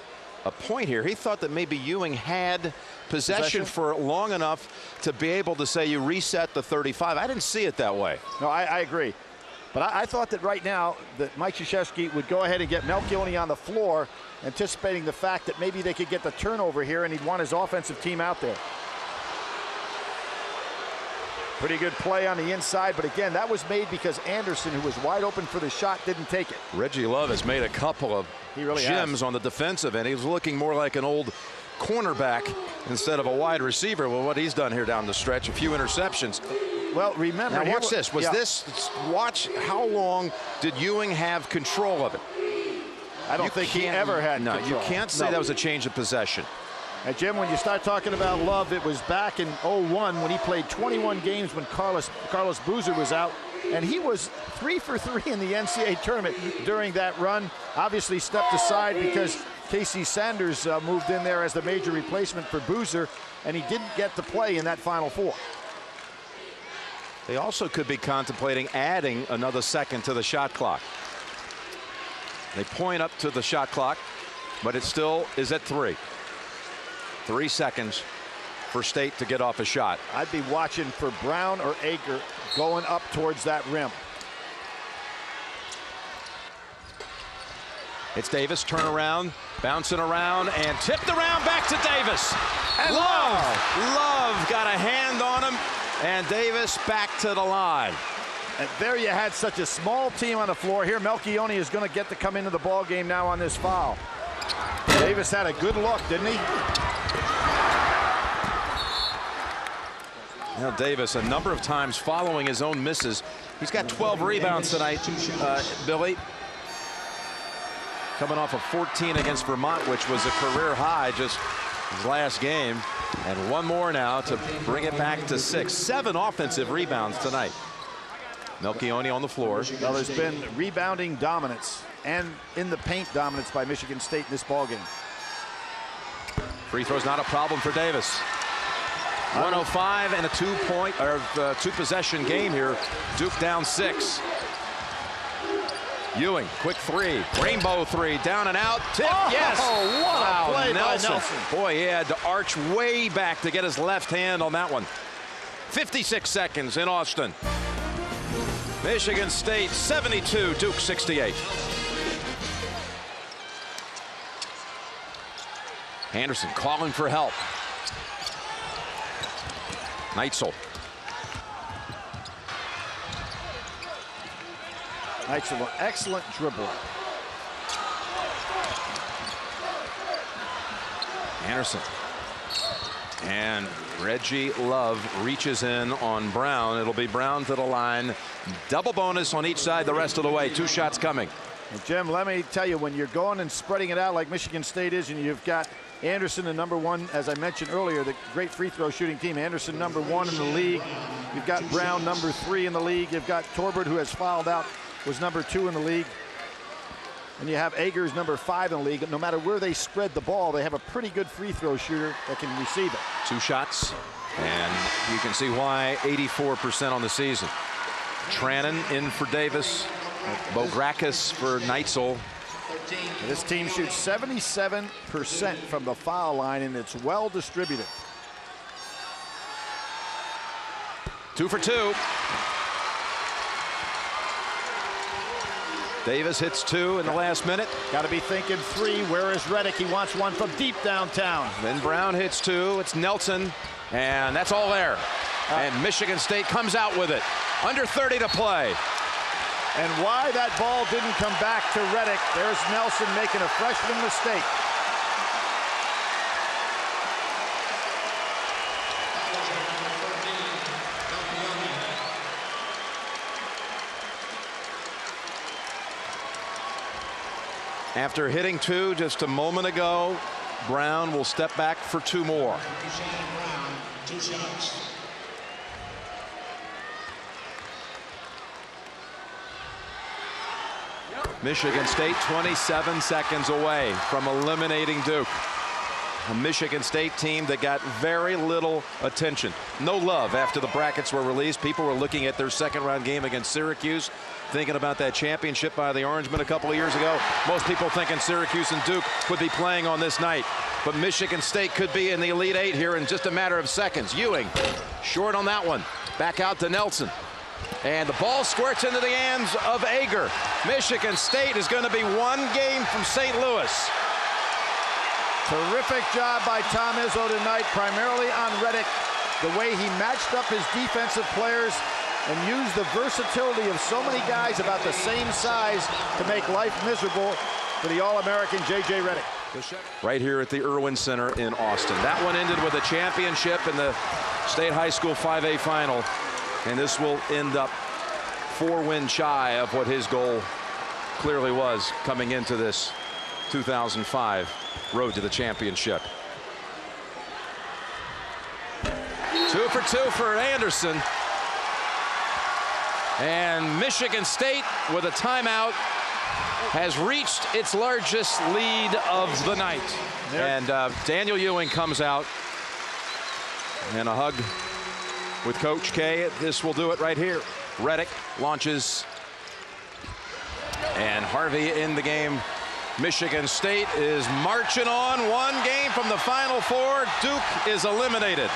point here. He thought that maybe Ewing had possession for long enough to be able to say you reset the 35. I didn't see it that way. No, I agree. But I thought that right now that Mike Krzyzewski would go ahead and get Melchione on the floor, anticipating the fact that maybe they could get the turnover here and he'd want his offensive team out there. Pretty good play on the inside, but again, that was made because Anderson, who was wide open for the shot, didn't take it. Reggie Love has made a couple of gems on the defensive end. He was looking more like an old cornerback instead of a wide receiver. Well, what he's done here down the stretch, a few interceptions. Well, remember, now watch this. Watch how long did Ewing have control of it? I don't think he ever had control. No, you can't say that was a change of possession. And Jim, when you start talking about Love, it was back in 01 when he played 21 games when Carlos Boozer was out, and he was 3 for 3 in the NCAA tournament during that run. Obviously stepped aside because Casey Sanders moved in there as the major replacement for Boozer, and he didn't get to play in that Final Four. They also could be contemplating adding another second to the shot clock. They point up to the shot clock, but it still is at 3. 3 seconds for State to get off a shot. I'd be watching for Brown or Ager going up towards that rim. It's Davis, turn around, bouncing around, and tipped around back to Davis. And Love got a hand on him, and Davis back to the line. And there you had such a small team on the floor. Here, Melchione is going to get to come into the ball game now on this foul. Davis had a good look, didn't he? Now Davis, a number of times following his own misses. He's got 12 rebounds tonight, Billy. Coming off of 14 against Vermont, which was a career high just his last game. And one more now to bring it back to 6. 7 offensive rebounds tonight. Melchione on the floor. Well, there's been rebounding dominance and in the paint dominance by Michigan State in this ballgame. Free throw's not a problem for Davis. 105 and a 2-possession game here. Duke down 6. Ewing, quick 3, rainbow 3, down and out, tip, yes! What a play by Nelson. Boy, he had to arch way back to get his left hand on that one. 56 seconds in Austin. Michigan State 72, Duke 68. Anderson calling for help. Neitzel. Neitzel, excellent dribbler. Anderson. And Reggie Love reaches in on Brown. It'll be Brown to the line. Double bonus on each side the rest of the way. 2 shots coming. And Jim, let me tell you, when you're going and spreading it out like Michigan State is, and you've got Anderson, the #1, as I mentioned earlier, the great free throw shooting team. Anderson, #1 in the league. You've got Brown, #3 in the league. You've got Torbert, who has fouled out, was #2 in the league. And you have Agers, #5 in the league. No matter where they spread the ball, they have a pretty good free throw shooter that can receive it. 2 shots, and you can see why 84% on the season. Trannon in for Davis. Bograkis for Neitzel. This team shoots 77% from the foul line, and it's well distributed. 2 for 2. Davis hits 2 in the last minute. Got to be thinking 3. Where is Reddick? He wants one from deep downtown. Then Brown hits 2. It's Nelson, and that's all there. And Michigan State comes out with it. Under 30 to play. And why that ball didn't come back to Reddick. There's Nelson making a freshman mistake. After hitting 2 just a moment ago, Brown will step back for 2 more. Michigan State 27 seconds away from eliminating Duke. A Michigan State team that got very little attention. No love after the brackets were released. People were looking at their second-round game against Syracuse, thinking about that championship by the Orangemen a couple of years ago. Most people thinking Syracuse and Duke would be playing on this night. But Michigan State could be in the Elite Eight here in just a matter of seconds. Ewing short on that one. Back out to Nelson. And the ball squirts into the hands of Ager. Michigan State is going to be 1 game from St. Louis. Terrific job by Tom Izzo tonight, primarily on Redick. The way he matched up his defensive players and used the versatility of so many guys about the same size to make life miserable for the All-American J.J. Redick. Right here at the Erwin Center in Austin. That one ended with a championship in the State High School 5A final. And this will end up 4 wins shy of what his goal clearly was coming into this 2005 road to the championship. 2 for 2 for Anderson. And Michigan State, with a timeout, has reached its largest lead of the night. And Daniel Ewing comes out and a hug with Coach K. This will do it right here. Redick launches. And Harvey in the game. Michigan State is marching on. 1 game from the Final Four. Duke is eliminated.